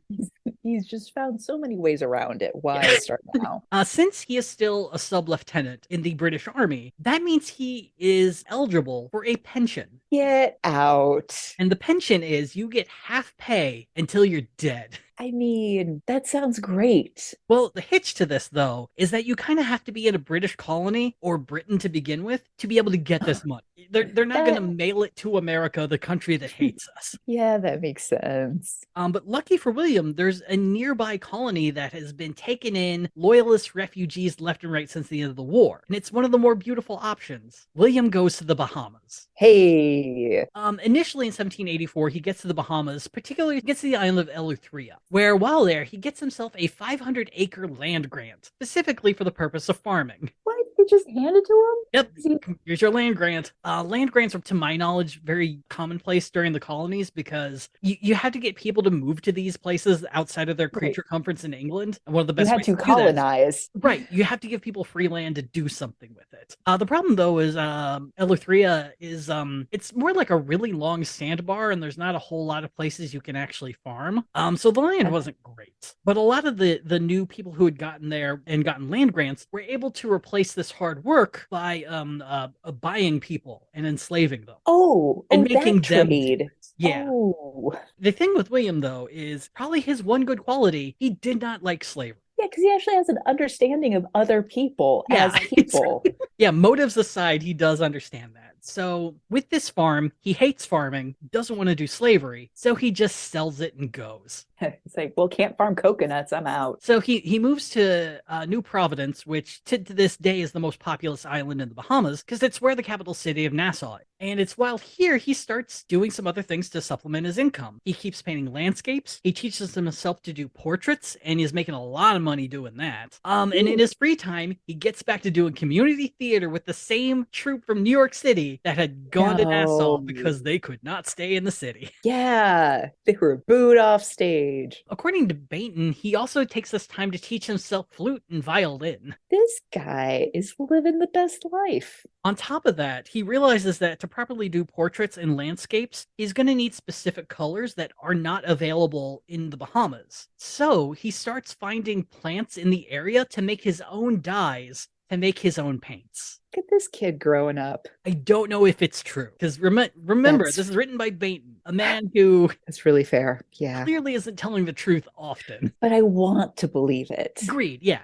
He's just found so many ways around it. Why start now? Since he is still a sub-lieutenant in the British Army, that means he is eligible for a pension. Get out. And the pension is you get half pay until you're dead. I mean, that sounds great. Well, the hitch to this, though, is that you kind of have to be in a British colony or Britain to begin with to be able to get this money. They're not going to mail it to America, the country that hates us. Yeah, that makes sense. But lucky for William, there's a nearby colony that has been taken in loyalist refugees left and right since the end of the war. And it's one of the more beautiful options. William goes to the Bahamas. Hey. Initially in 1784, he gets to the Bahamas, particularly gets to the island of Eleutheria, where while there, he gets himself a 500-acre land grant, specifically for the purpose of farming. What? They just hand it to him? Yep, here's your land grant. Land grants are, to my knowledge, very commonplace during the colonies because you had to get people to move to these places outside of their creature comforts in England. And one of the best ways to colonize. Right, you have to give people free land to do something with it. The problem, though, is Eleutheria is it's more like a really long sandbar, and there's not a whole lot of places you can actually farm. So the land wasn't great, but a lot of the new people who had gotten there and gotten land grants were able to replace this hard work by buying people and enslaving them. And making them trade. Yeah. The thing with William, though, is probably his one good quality: he did not like slavery. Yeah, because he actually has an understanding of other people as people. Yeah, motives aside, he does understand that. So with this farm, he hates farming, doesn't want to do slavery, so he just sells it and goes. It's like, well, can't farm coconuts, I'm out. So he moves to New Providence, which to this day is the most populous island in the Bahamas, because it's where the capital city of Nassau is. And it's while here he starts doing some other things to supplement his income. He keeps painting landscapes, he teaches himself to do portraits, and he's making a lot of money doing that. And in his free time, he gets back to doing community theater with the same troupe from New York City that had gone to Nassau because they could not stay in the city. Yeah, they were booed off stage. According to Bainton, he also takes this time to teach himself flute and violin. This guy is living the best life. On top of that, he realizes that to properly do portraits and landscapes, he's going to need specific colors that are not available in the Bahamas. So he starts finding plants in the area to make his own dyes to make his own paints. Look at this kid growing up. I don't know if it's true, because remember, this is written by Bainton, a man who... That's really fair, yeah. Clearly isn't telling the truth often. But I want to believe it. Agreed, yeah.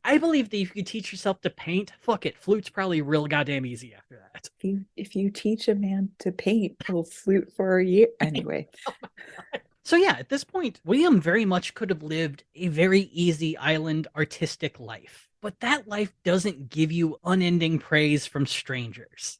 I believe that if you could teach yourself to paint, fuck it, flute's probably real goddamn easy after that. If you teach a man to paint, he'll flute for a year. Anyway. Oh my God. So yeah, at this point, William very much could have lived a very easy island artistic life. But that life doesn't give you unending praise from strangers.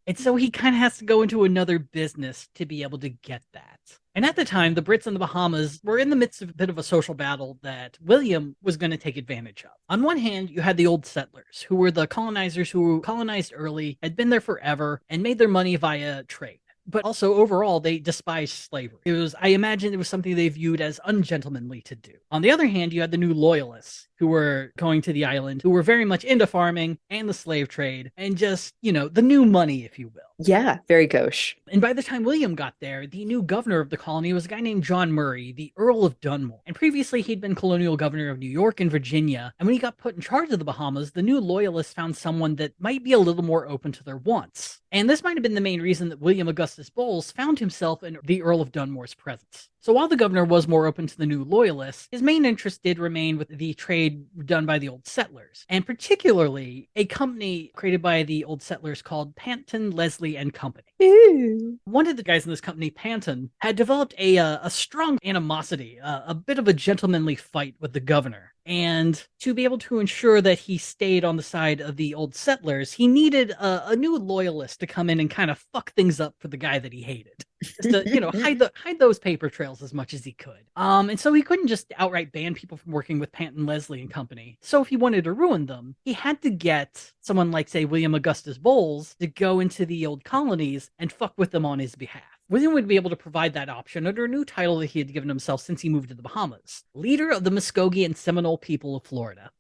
And so he kind of has to go into another business to be able to get that. And at the time, the Brits and the Bahamas were in the midst of a bit of a social battle that William was going to take advantage of. On one hand, you had the old settlers, who were the colonizers who colonized early, had been there forever, and made their money via trade. But also overall, they despised slavery. I imagine it was something they viewed as ungentlemanly to do. On the other hand, you had the new loyalists who were going to the island, who were very much into farming and the slave trade and just, the new money, if you will. Yeah, very gauche. And by the time William got there, the new governor of the colony was a guy named John Murray, the Earl of Dunmore. And previously, he'd been colonial governor of New York and Virginia. And when he got put in charge of the Bahamas, the new loyalists found someone that might be a little more open to their wants. And this might have been the main reason that William Augustus Bowles found himself in the Earl of Dunmore's presence. So while the governor was more open to the new loyalists, his main interest did remain with the trade done by the old settlers, and particularly a company created by the old settlers called Panton, Leslie and Company. Ew. One of the guys in this company, Panton, had developed a strong animosity, a bit of a gentlemanly fight with the governor. And to be able to ensure that he stayed on the side of the old settlers, he needed a new loyalist to come in and kind of fuck things up for the guy that he hated. Just to, hide those paper trails as much as he could. And so he couldn't just outright ban people from working with Panton, Leslie and Company. So if he wanted to ruin them, he had to get someone like, say, William Augustus Bowles to go into the old colonies and fuck with them on his behalf. William would be able to provide that option under a new title that he had given himself since he moved to the Bahamas, leader of the Muskogee and Seminole people of Florida.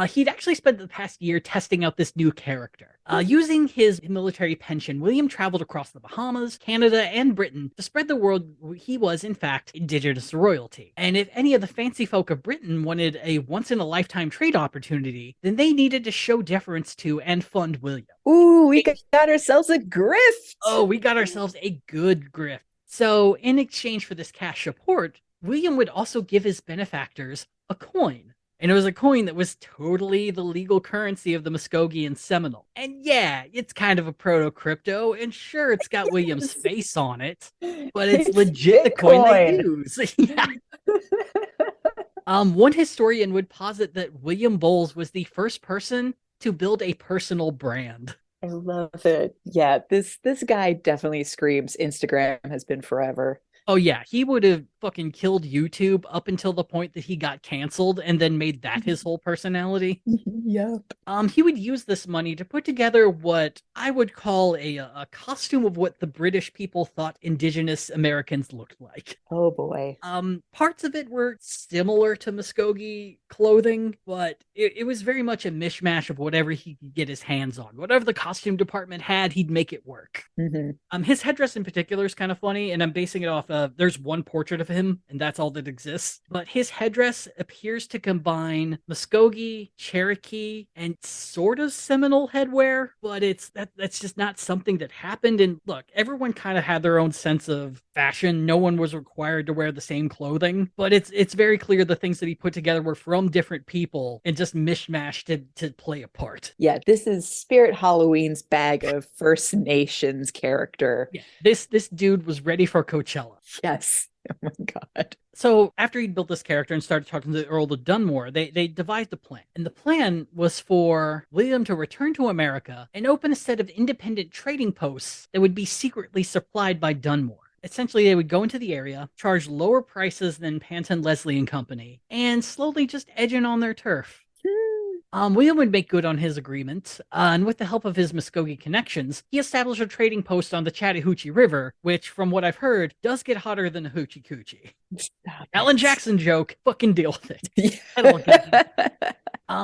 He'd actually spent the past year testing out this new character. Using his military pension, William traveled across the Bahamas, Canada, and Britain to spread the word he was, in fact, indigenous royalty. And if any of the fancy folk of Britain wanted a once-in-a-lifetime trade opportunity, then they needed to show deference to and fund William. Ooh, we got ourselves a grift! Oh, we got ourselves a good grift. So, in exchange for this cash support, William would also give his benefactors a coin. And it was a coin that was totally the legal currency of the Muskogee and Seminole. And yeah, it's kind of a proto-crypto, and sure, it's got William's face on it, but it's legit the coin they use. Yeah. One historian would posit that William Bowles was the first person to build a personal brand. I love it. Yeah, this guy definitely screams Instagram has been forever. Oh yeah, he would have fucking killed YouTube up until the point that he got canceled and then made that his whole personality. Yep. He would use this money to put together what I would call a costume of what the British people thought indigenous Americans looked like. Oh boy. Parts of it were similar to Muskogee clothing, but it was very much a mishmash of whatever he could get his hands on. Whatever the costume department had, he'd make it work. Mm-hmm. His headdress in particular is kind of funny, and I'm basing it off there's one portrait of him, and that's all that exists. But his headdress appears to combine Muskogee, Cherokee, and sort of Seminole headwear, but that's just not something that happened. And look, everyone kind of had their own sense of fashion. No one was required to wear the same clothing, but it's very clear the things that he put together were from different people and just mishmashed to play a part. Yeah, this is Spirit Halloween's bag of First Nations character. Yeah, this dude was ready for Coachella. Yes. Oh my God. So after he built this character and started talking to the Earl of Dunmore, they devised a plan. And the plan was for William to return to America and open a set of independent trading posts that would be secretly supplied by Dunmore. Essentially, they would go into the area, charge lower prices than Panton, Leslie and Company, and slowly just edge in on their turf. William would make good on his agreement, and with the help of his Muskogee connections, he established a trading post on the Chattahoochee River, which, from what I've heard, does get hotter than a hoochie coochie. Alan Jackson joke, fucking deal with it.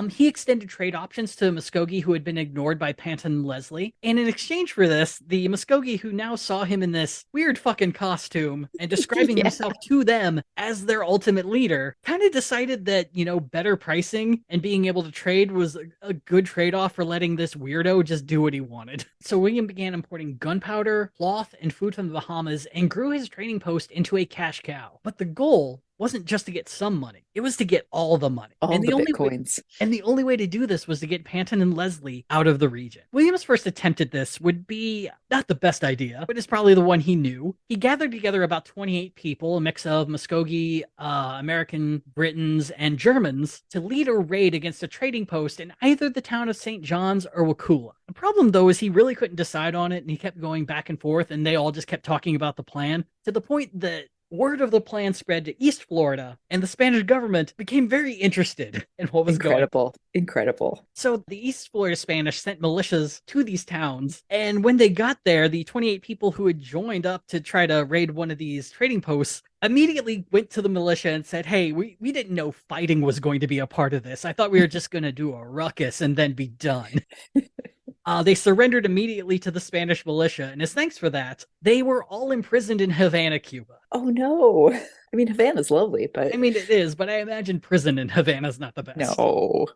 He extended trade options to Muskogee, who had been ignored by Panton and Leslie. And in exchange for this, the Muskogee, who now saw him in this weird fucking costume and describing himself to them as their ultimate leader, kind of decided that, better pricing and being able to trade was a good trade-off for letting this weirdo just do what he wanted. So William began importing gunpowder, cloth, and food from the Bahamas and grew his trading post into a cash cow. But the goal wasn't just to get some money. It was to get all the money. All the Bitcoins. And the only way to do this was to get Panton and Leslie out of the region. William's first attempt at this would be not the best idea, but it's probably the one he knew. He gathered together about 28 people, a mix of Muskogee, American, Britons, and Germans, to lead a raid against a trading post in either the town of St. John's or Wakula. The problem, though, is he really couldn't decide on it, and he kept going back and forth, and they all just kept talking about the plan, to the point that word of the plan spread to East Florida, and the Spanish government became very interested in what was going on. Incredible. So the East Florida Spanish sent militias to these towns, and when they got there, the 28 people who had joined up to try to raid one of these trading posts immediately went to the militia and said, hey, we didn't know fighting was going to be a part of this. I thought we were just going to do a ruckus and then be done. They surrendered immediately to the Spanish militia, and as thanks for that, they were all imprisoned in Havana, Cuba. Oh, no. I mean, Havana's lovely, but... I mean, it is, but I imagine prison in Havana's not the best. No.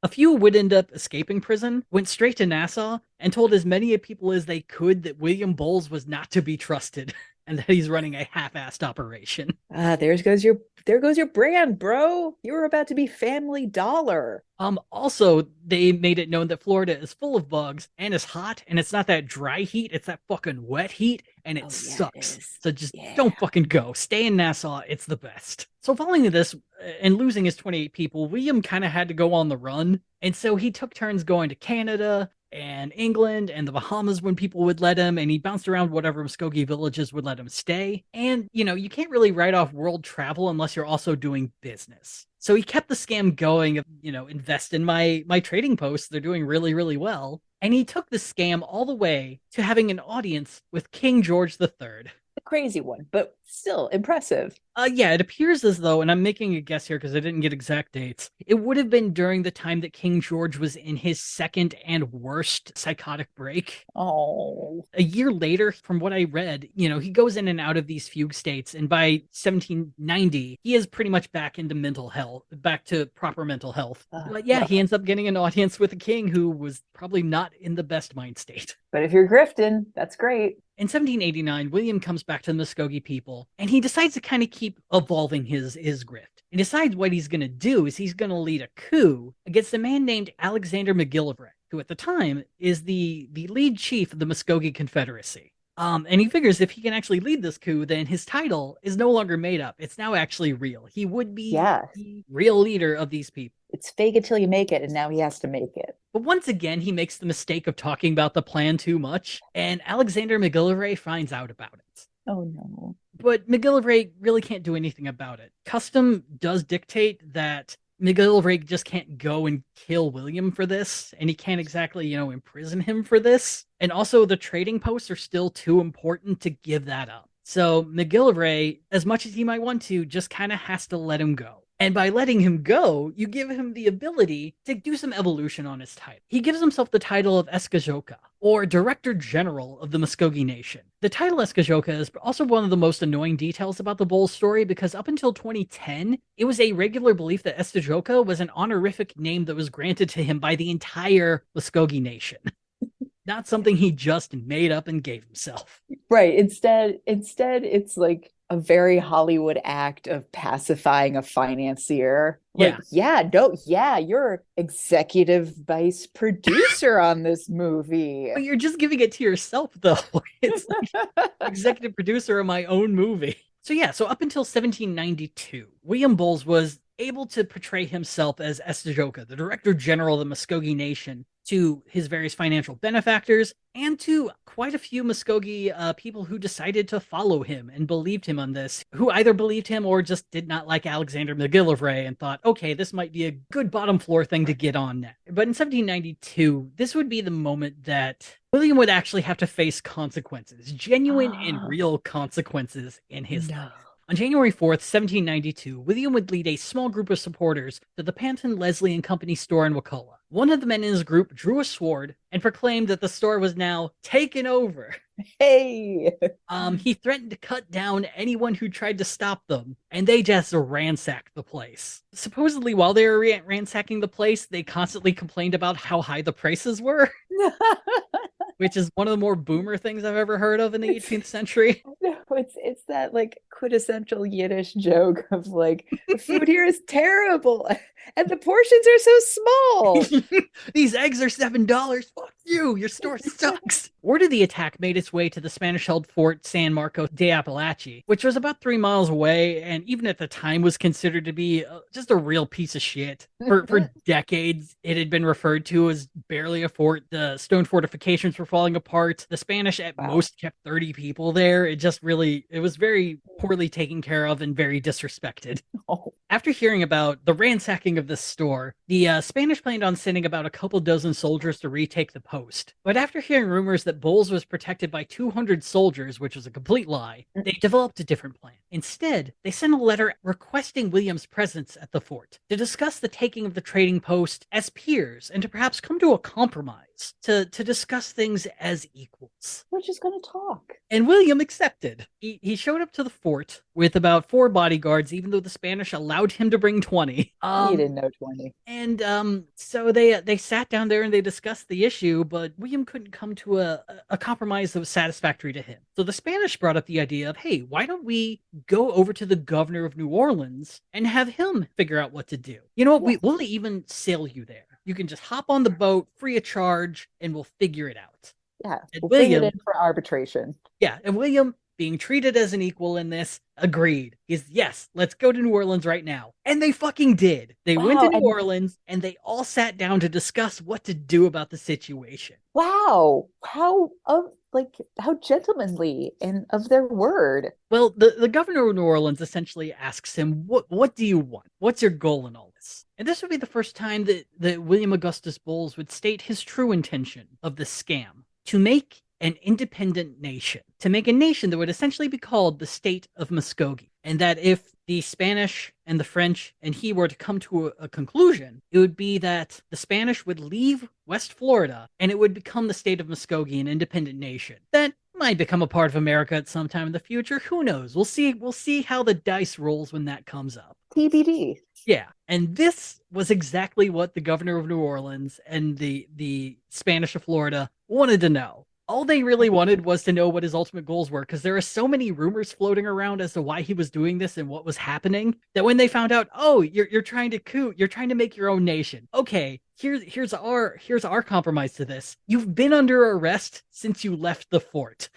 A few would end up escaping prison, went straight to Nassau, and told as many people as they could that William Bowles was not to be trusted, and that he's running a half-assed operation. There goes your brand, bro. You were about to be Family Dollar. Also, they made it known that Florida is full of bugs and is hot, and it's not that dry heat, it's that fucking wet heat, and it sucks. So just don't fucking go. Stay in Nassau, it's the best. So following this, and losing his 28 people, William kind of had to go on the run, and so he took turns going to Canada and England and the Bahamas when people would let him, and he bounced around whatever Muskogee villages would let him stay. And, you can't really write off world travel unless you're also doing business. So he kept the scam going of, invest in my trading posts. They're doing really, really well. And he took the scam all the way to having an audience with King George III. A crazy one, but still impressive. Yeah, it appears as though, and I'm making a guess here because I didn't get exact dates, it would have been during the time that King George was in his second and worst psychotic break. Oh. A year later, from what I read, he goes in and out of these fugue states, and by 1790, he is pretty much back to proper mental health. But yeah, he ends up getting an audience with a king who was probably not in the best mind state. But if you're grifting, that's great. In 1789, William comes back to the Muskogee people, and he decides to kind of keep evolving his grift. He decides what he's going to do is he's going to lead a coup against a man named Alexander McGillivray, who at the time is the lead chief of the Muskogee Confederacy. And he figures if he can actually lead this coup, then his title is no longer made up. It's now actually real. He would be the real leader of these people. It's fake it till you make it, and now he has to make it. But once again, he makes the mistake of talking about the plan too much, and Alexander McGillivray finds out about it. Oh, no. But McGillivray really can't do anything about it. Custom does dictate that McGillivray just can't go and kill William for this, and he can't exactly, imprison him for this. And also, the trading posts are still too important to give that up. So McGillivray, as much as he might want to, just kind of has to let him go. And by letting him go, you give him the ability to do some evolution on his title. He gives himself the title of Eskajoka, or Director General of the Muskogee Nation. The title Eskajoka is also one of the most annoying details about the Bowles story, because up until 2010, it was a regular belief that Eskajoka was an honorific name that was granted to him by the entire Muskogee Nation. Not something he just made up and gave himself. Right. Instead, it's like a very Hollywood act of pacifying a financier. You're executive vice producer on this movie. But you're just giving it to yourself, though. It's like executive producer of my own movie. So up until 1792, William Bowles was able to portray himself as Estajoka, the Director General of the Muskogee Nation, to his various financial benefactors and to quite a few Muskogee people who decided to follow him and believed him on this, who either believed him or just did not like Alexander McGillivray and thought, okay, this might be a good bottom floor thing to get on now. But in 1792, this would be the moment that William would actually have to face consequences, genuine and real consequences in his life. On January 4th, 1792, William would lead a small group of supporters to the Panton, Leslie and Company store in Wakulla. One of the men in his group drew a sword and proclaimed that the store was now taken over. Hey! He threatened to cut down anyone who tried to stop them, and they just ransacked the place. Supposedly, while they were ransacking the place, they constantly complained about how high the prices were. which is one of the more boomer things I've ever heard of in the It's 18th century. no, it's that like quintessential Yiddish joke of like the food here is terrible and the portions are so small. These eggs are $7. Fuck you. Your store sucks. Word of the attack made its way to the Spanish held Fort San Marcos de Apalache, which was about 3 miles away, and even at the time was considered to be just a real piece of shit. For decades, it had been referred to as barely a fort. The stone fortifications were falling apart. The Spanish at Wow. most kept 30 people there. It was very poorly taken care of and very disrespected. Oh, After hearing about the ransacking of this store, the Spanish planned on sending about a couple dozen soldiers to retake the post. But after hearing rumors that Bowles was protected by 200 soldiers, which was a complete lie, they developed a different plan. Instead, they sent a letter requesting William's presence at the fort to discuss the taking of the trading post as peers and to perhaps come to a compromise, to discuss things as equals. we're just gonna talk. And William accepted. He showed up to the fort with about 4 bodyguards, even though the Spanish allowed him to bring 20. He didn't know 20. And so they sat down there and they discussed the issue, but William couldn't come to a compromise that was satisfactory to him. So the Spanish brought up the idea of, hey, why don't we go over to the governor of New Orleans and have him figure out what to do? You know what? Yeah. We'll even sail you there. You can just hop on the boat free of charge and we'll figure it out. Yeah, And we'll bring it William, in for arbitration. yeah, and William, being treated as an equal in this, agreed. He's, yes, let's go to New Orleans right now. And they fucking did. They went Wow, to New and Orleans and they all sat down to discuss what to do about the situation. wow, how gentlemanly and of their word. Well, the governor of New Orleans essentially asks him, what do you want? What's your goal in all this? And this would be the first time that William Augustus Bowles would state his true intention of the scam: to make an independent nation, to make a nation that would essentially be called the state of Muskogee. And that if the Spanish and the French and he were to come to a conclusion, it would be that the Spanish would leave West Florida and it would become the state of Muskogee, an independent nation that might become a part of America at some time in the future. Who knows? We'll see. We'll see how the dice rolls when that comes up. TBD. Yeah, and this was exactly what the governor of New Orleans and the Spanish of Florida wanted to know. All they really wanted was to know what his ultimate goals were, because there are so many rumors floating around as to why he was doing this and what was happening, that when they found out, oh, you're trying to coup, you're trying to make your own nation. Okay, here's our compromise to this. You've been under arrest since you left the fort.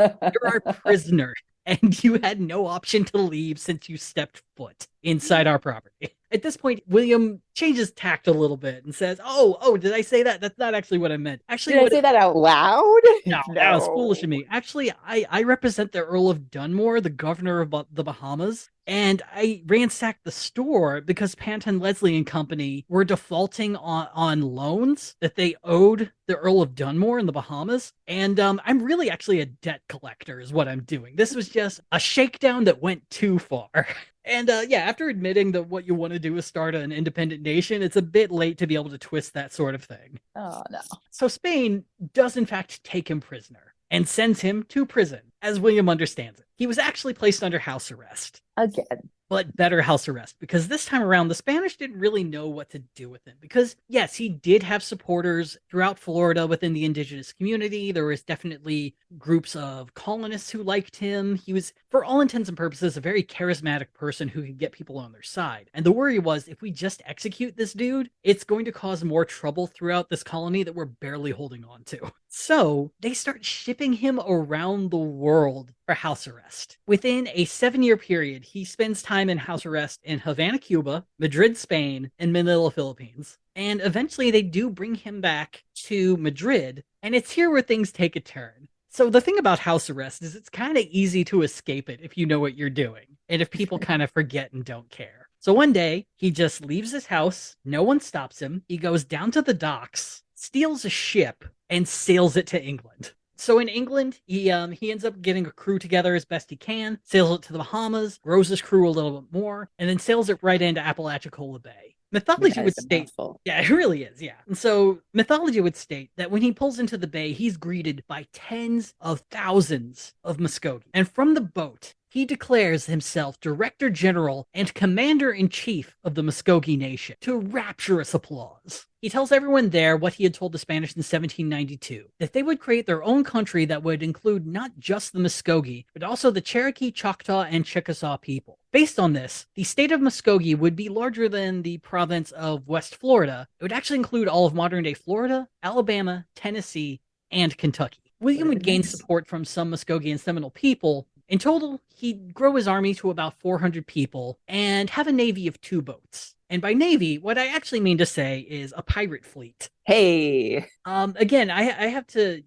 You're our prisoner, and you had no option to leave since you stepped foot inside our property. At this point, William changes tact a little bit and says, oh, did I say that? That's not actually what I meant. Actually, Did I say that out loud? no, that was foolish of me. Actually, I represent the Earl of Dunmore, the governor of the Bahamas, and I ransacked the store because Panton Leslie and Company were defaulting on loans that they owed the Earl of Dunmore in the Bahamas. And I'm really actually a debt collector is what I'm doing. This was just a shakedown that went too far. And yeah, after admitting that what you want to do is start an independent nation, it's a bit late to be able to twist that sort of thing. Oh, no. So Spain does in fact take him prisoner and sends him to prison, as William understands it. He was actually placed under house arrest. Again. But better house arrest, because this time around, the Spanish didn't really know what to do with him. Because, yes, he did have supporters throughout Florida within the indigenous community. There was definitely groups of colonists who liked him. He was, for all intents and purposes, a very charismatic person who could get people on their side. And the worry was, if we just execute this dude, it's going to cause more trouble throughout this colony that we're barely holding on to. So they start shipping him around the world for house arrest. Within a 7-year period, he spends time in house arrest in Havana, Cuba, Madrid, Spain, and Manila, Philippines. And eventually they do bring him back to Madrid, and it's here where things take a turn. So the thing about house arrest is it's kind of easy to escape it if you know what you're doing, and if people kind of forget and don't care. So one day, he just leaves his house, no one stops him, he goes down to the docks, steals a ship, and sails it to England. So in England, he ends up getting a crew together as best he can, sails it to the Bahamas, grows his crew a little bit more, and then sails it right into Apalachicola Bay. Mythology would state, yeah, it really is, yeah. And so mythology would state that when he pulls into the bay, he's greeted by tens of thousands of Muskogee. And from the boat, he declares himself Director General and Commander-in-Chief of the Muskogee Nation to rapturous applause. He tells everyone there what he had told the Spanish in 1792, that they would create their own country that would include not just the Muskogee, but also the Cherokee, Choctaw, and Chickasaw people. Based on this, the state of Muskogee would be larger than the province of West Florida. It would actually include all of modern-day Florida, Alabama, Tennessee, and Kentucky. William would gain support from some Muskogee and Seminole people. In total, he'd grow his army to about 400 people and have a navy of 2 boats. And by navy, what I actually mean to say is a pirate fleet. Hey. Again, I have to,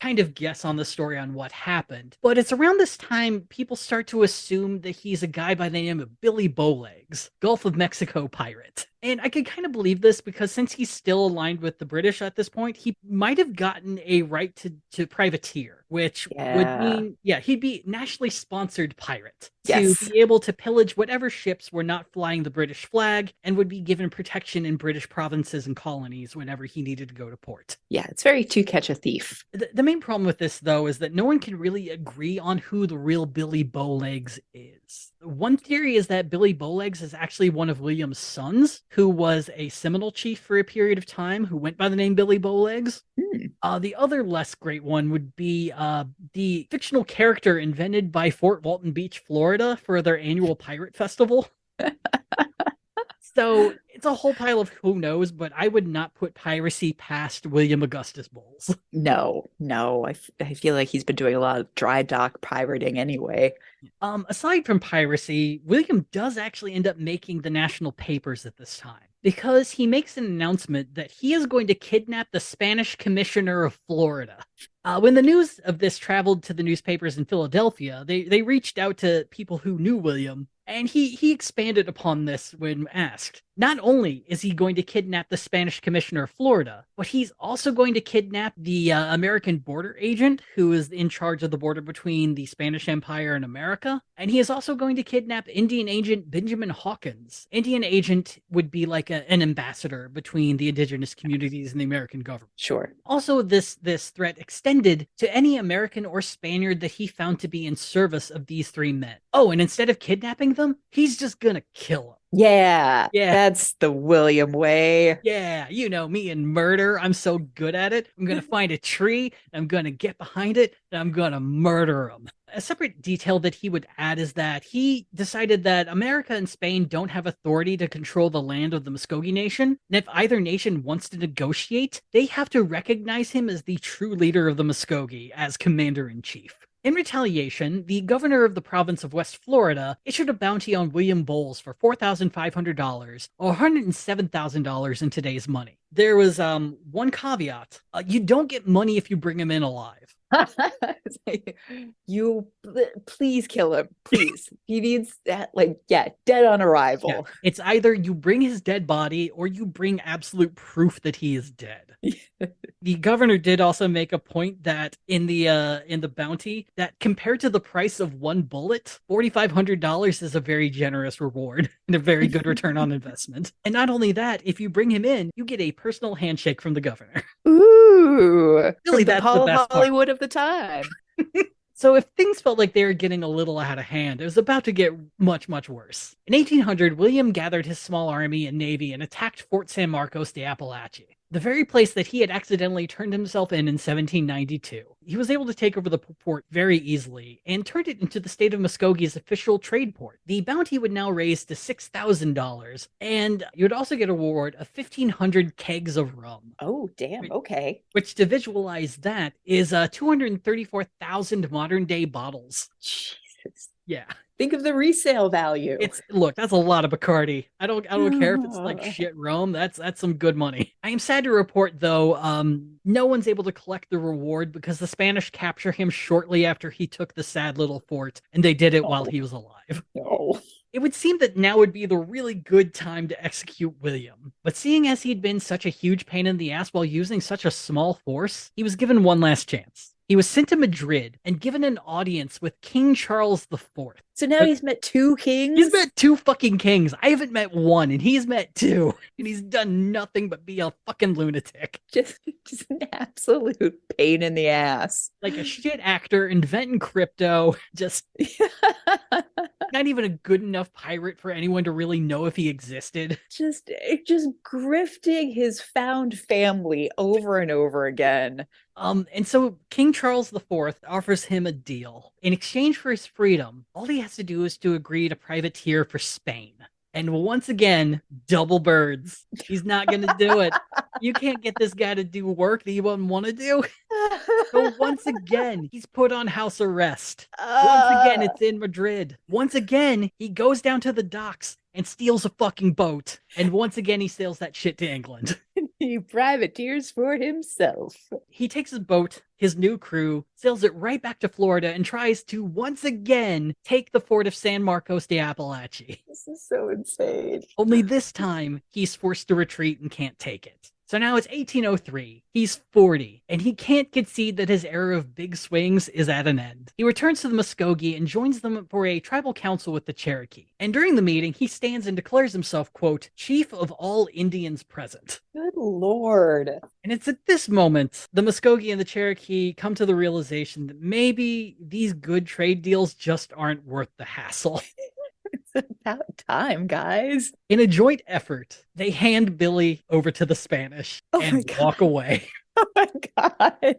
kind of guess on the story on what happened. But it's around this time people start to assume that he's a guy by the name of Billy Bowlegs, Gulf of Mexico pirate. And I could kind of believe this because since he's still aligned with the British at this point, he might have gotten a right to privateer, which would mean, he'd be nationally sponsored pirate to be able to pillage whatever ships were not flying the British flag and would be given protection in British provinces and colonies whenever he needed to go to port. Yeah, it's very to catch a thief. The main problem with this, though, is that no one can really agree on who the real Billy Bowlegs is. One theory is that Billy Bowlegs is actually one of William's sons, who was a Seminole chief for a period of time, who went by the name Billy Bowlegs. The other less great one would be the fictional character invented by Fort Walton Beach, Florida, for their annual pirate festival. So it's a whole pile of who knows, but I would not put piracy past William Augustus Bowles. No. I feel like he's been doing a lot of dry dock pirating anyway. Aside from piracy, William does actually end up making the national papers at this time because he makes an announcement that he is going to kidnap the Spanish Commissioner of Florida. When the news of this traveled to the newspapers in Philadelphia, they reached out to people who knew William, and he expanded upon this when asked. Not only is he going to kidnap the Spanish Commissioner of Florida, but he's also going to kidnap the American border agent who is in charge of the border between the Spanish Empire and America. And he is also going to kidnap Indian agent Benjamin Hawkins. Indian agent would be like an ambassador between the indigenous communities and the American government. Sure. Also, this threat extended to any American or Spaniard that he found to be in service of these 3 men. Oh, and instead of kidnapping them, he's just gonna kill them. Yeah, that's the William way. Yeah, me and murder. I'm so good at it. I'm going to find a tree, I'm going to get behind it, and I'm going to murder them. A separate detail that he would add is that he decided that America and Spain don't have authority to control the land of the Muskogee Nation, and if either nation wants to negotiate, they have to recognize him as the true leader of the Muskogee as commander-in-chief. In retaliation, the governor of the province of West Florida issued a bounty on William Bowles for $4,500, or $107,000 in today's money. There was one caveat. You don't get money if you bring him in alive. You please kill him, please. He needs that, dead on arrival. Yeah. It's either you bring his dead body or you bring absolute proof that he is dead. The governor did also make a point that in the bounty, that compared to the price of one bullet, $4,500 is a very generous reward and a very good return on investment. And not only that, if you bring him in, you get a personal handshake from the governor. Ooh, really, that's the best Hollywood part of the time. So if things felt like they were getting a little out of hand, it was about to get much, much worse. In 1800, William gathered his small army and navy and attacked Fort San Marcos de Apalache, the very place that he had accidentally turned himself in 1792. He was able to take over the port very easily and turned it into the state of Muskogee's official trade port. The bounty would now raise to $6,000, and you would also get a reward of 1,500 kegs of rum. Oh, damn. Okay. Which, to visualize that, is 234,000 modern-day bottles. Jesus. Yeah. Think of the resale value. Look, that's a lot of Bacardi. I don't care if it's like shit rum. That's some good money. I am sad to report, though, no one's able to collect the reward because the Spanish capture him shortly after he took the sad little fort, and they did it while he was alive. No. It would seem that now would be the really good time to execute William. But seeing as he'd been such a huge pain in the ass while using such a small force, he was given one last chance. He was sent to Madrid and given an audience with King Charles IV. So now he's met two kings? He's met two fucking kings. I haven't met one, and he's met two. And he's done nothing but be a fucking lunatic. Just an absolute pain in the ass. Like a shit actor, inventing crypto, just not even a good enough pirate for anyone to really know if he existed. Just grifting his found family over and over again. And so King Charles IV offers him a deal. In exchange for his freedom, all he has to do is to agree to privateer for Spain. And once again, double birds. He's not going to do it. You can't get this guy to do work that you wouldn't want to do. So once again, he's put on house arrest. Once again, it's in Madrid. Once again, he goes down to the docks and steals a fucking boat. And once again, he sails that shit to England. He privateers for himself. He takes his boat, his new crew, sails it right back to Florida, and tries to once again take the fort of San Marcos de Apalache. This is so insane. Only this time, he's forced to retreat and can't take it. So now it's 1803. He's 40, and he can't concede that his era of big swings is at an end. He returns to the Muskogee and joins them for a tribal council with the Cherokee. And during the meeting, he stands and declares himself, quote, chief of all Indians present. Good Lord. And it's at this moment, the Muskogee and the Cherokee come to the realization that maybe these good trade deals just aren't worth the hassle. It's about time, guys. In a joint effort, they hand Billy over to the Spanish and walk away. Oh my God.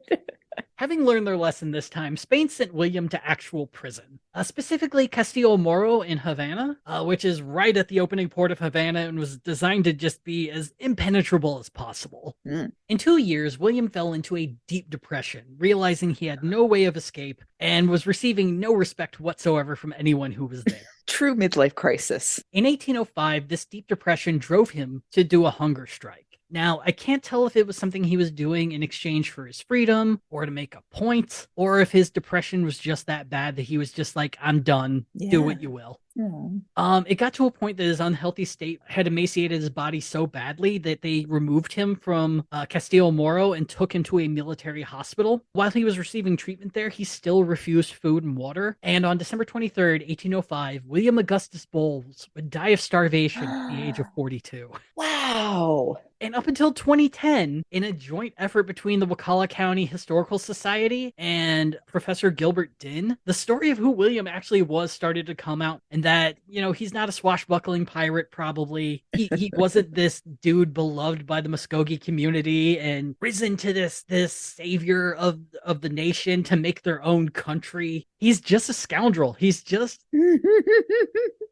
Having learned their lesson this time, Spain sent William to actual prison, specifically Castillo Moro in Havana, which is right at the opening port of Havana and was designed to just be as impenetrable as possible. In 2 years, William fell into a deep depression, realizing he had no way of escape and was receiving no respect whatsoever from anyone who was there. True midlife crisis. In 1805, this deep depression drove him to do a hunger strike. Now, I can't tell if it was something he was doing in exchange for his freedom or to make a point, or if his depression was just that bad that he was just like, I'm done, do what you will. It got to a point that his unhealthy state had emaciated his body so badly that they removed him from Castillo Moro and took him to a military hospital. While he was receiving treatment there, he still refused food and water. And on December 23rd, 1805, William Augustus Bowles would die of starvation at the age of 42. Wow. And up until 2010, in a joint effort between the Wacalla County Historical Society and Professor Gilbert Dinn, the story of who William actually was started to come out, and that, you know, he's not a swashbuckling pirate, probably. He wasn't this dude beloved by the Muskogee community and risen to this savior of the nation to make their own country. He's just a scoundrel. He's just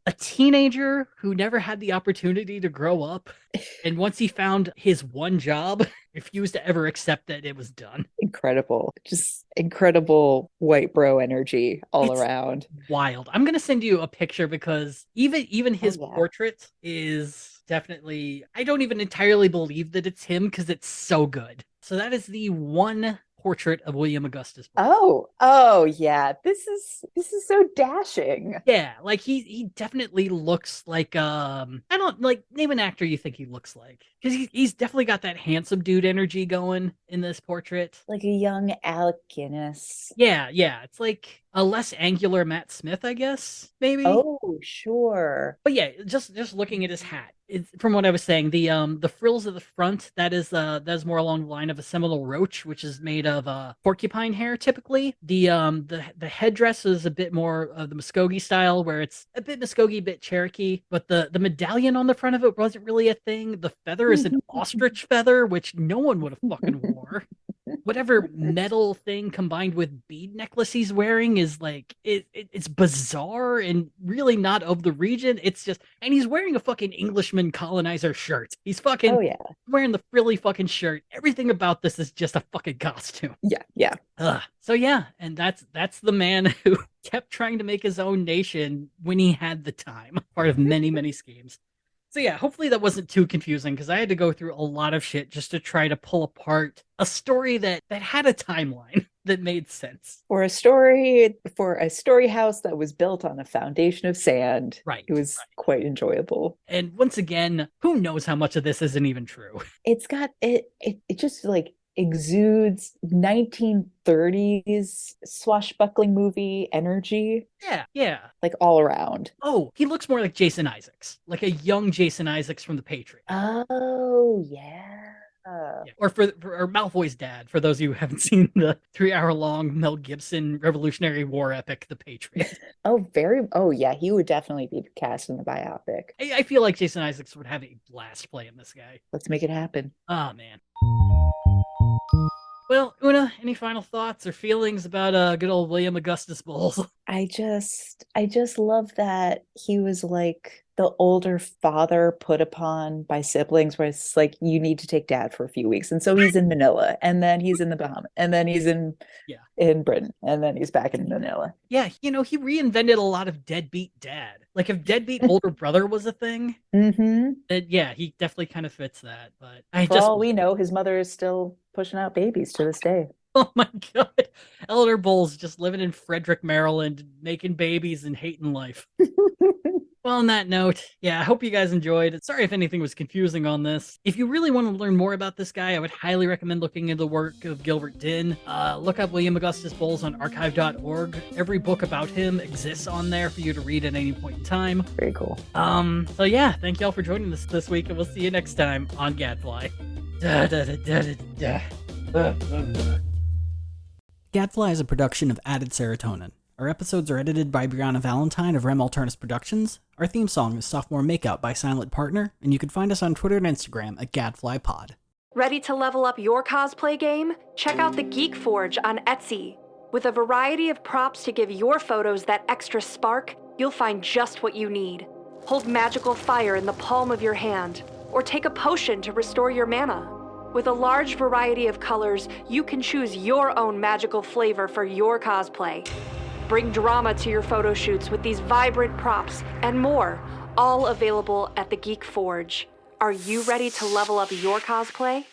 a teenager who never had the opportunity to grow up. And once he found his one job, refused to ever accept that it was done. Incredible. Just incredible white bro energy all around. Wild. I'm going to send you a picture because even his portrait is definitely, I don't even entirely believe that it's him because it's so good. So that is the one portrait of William Augustus Bowles. Oh yeah, this is so dashing. Yeah, like he definitely looks like I don't like, name an actor you think he looks like, because he's definitely got that handsome dude energy going in this portrait, like a young Alec Guinness. Yeah, it's like a less angular Matt Smith, I guess, maybe. Oh, sure. But yeah, just looking at his hat, it's, from what I was saying, the frills at the front, that is more along the line of a Seminole roach, which is made of porcupine hair typically. The headdress is a bit more of the Muskogee style, where it's a bit Muskogee, bit Cherokee, but the medallion on the front of it wasn't really a thing. The feather is an ostrich feather, which no one would have fucking wore. Whatever metal thing combined with bead necklace he's wearing is like, it's bizarre and really not of the region. It's just, and he's wearing a fucking Englishman colonizer shirt. He's fucking wearing the frilly fucking shirt. Everything about this is just a fucking costume. Yeah. So yeah, and that's the man who kept trying to make his own nation when he had the time. Part of many, many schemes. So yeah, hopefully that wasn't too confusing, because I had to go through a lot of shit just to try to pull apart a story that had a timeline that made sense. For a story house that was built on a foundation of sand. Right. It was quite enjoyable. And once again, who knows how much of this isn't even true? It's got it just like exudes 1930s swashbuckling movie energy, Yeah, yeah. like all around. Oh, he looks more like Jason Isaacs, like a young Jason Isaacs from The Patriot. Oh, yeah. Yeah. Or or Malfoy's dad, for those of you who haven't seen the 3 hour long Mel Gibson Revolutionary War epic, The Patriot. Oh, yeah, he would definitely be cast in the biopic. I feel like Jason Isaacs would have a blast playing this guy. Let's make it happen. Oh, man. Well, Una, any final thoughts or feelings about good old William Augustus Bowles? I just love that he was like the older father put upon by siblings, where it's like you need to take dad for a few weeks. And so he's in Manila, and then he's in the Bahamas, and then he's in Britain, and then he's back in Manila. Yeah, he reinvented a lot of deadbeat dad. Like if deadbeat older brother was a thing, then yeah, he definitely kind of fits that. But for all we know, his mother is still pushing out babies to this day. Oh my God. Elder Bowles just living in Frederick, Maryland, making babies and hating life. Well, on that note, yeah, I hope you guys enjoyed. Sorry if anything was confusing on this. If you really want to learn more about this guy, I would highly recommend looking into the work of Gilbert Dinn. Look up William Augustus Bowles on archive.org. Every book about him exists on there for you to read at any point in time. Very cool. So yeah, thank y'all for joining us this week, and we'll see you next time on Gadfly. Gadfly is a production of Added Serotonin. Our episodes are edited by Brianna Valentine of Rem Alternus Productions. Our theme song is Sophomore Makeout by Silent Partner, and you can find us on Twitter and Instagram at GadflyPod. Ready to level up your cosplay game? Check out the Geek Forge on Etsy. With a variety of props to give your photos that extra spark, you'll find just what you need. Hold magical fire in the palm of your hand, or take a potion to restore your mana. With a large variety of colors, you can choose your own magical flavor for your cosplay. Bring drama to your photo shoots with these vibrant props and more, all available at the Geek Forge. Are you ready to level up your cosplay?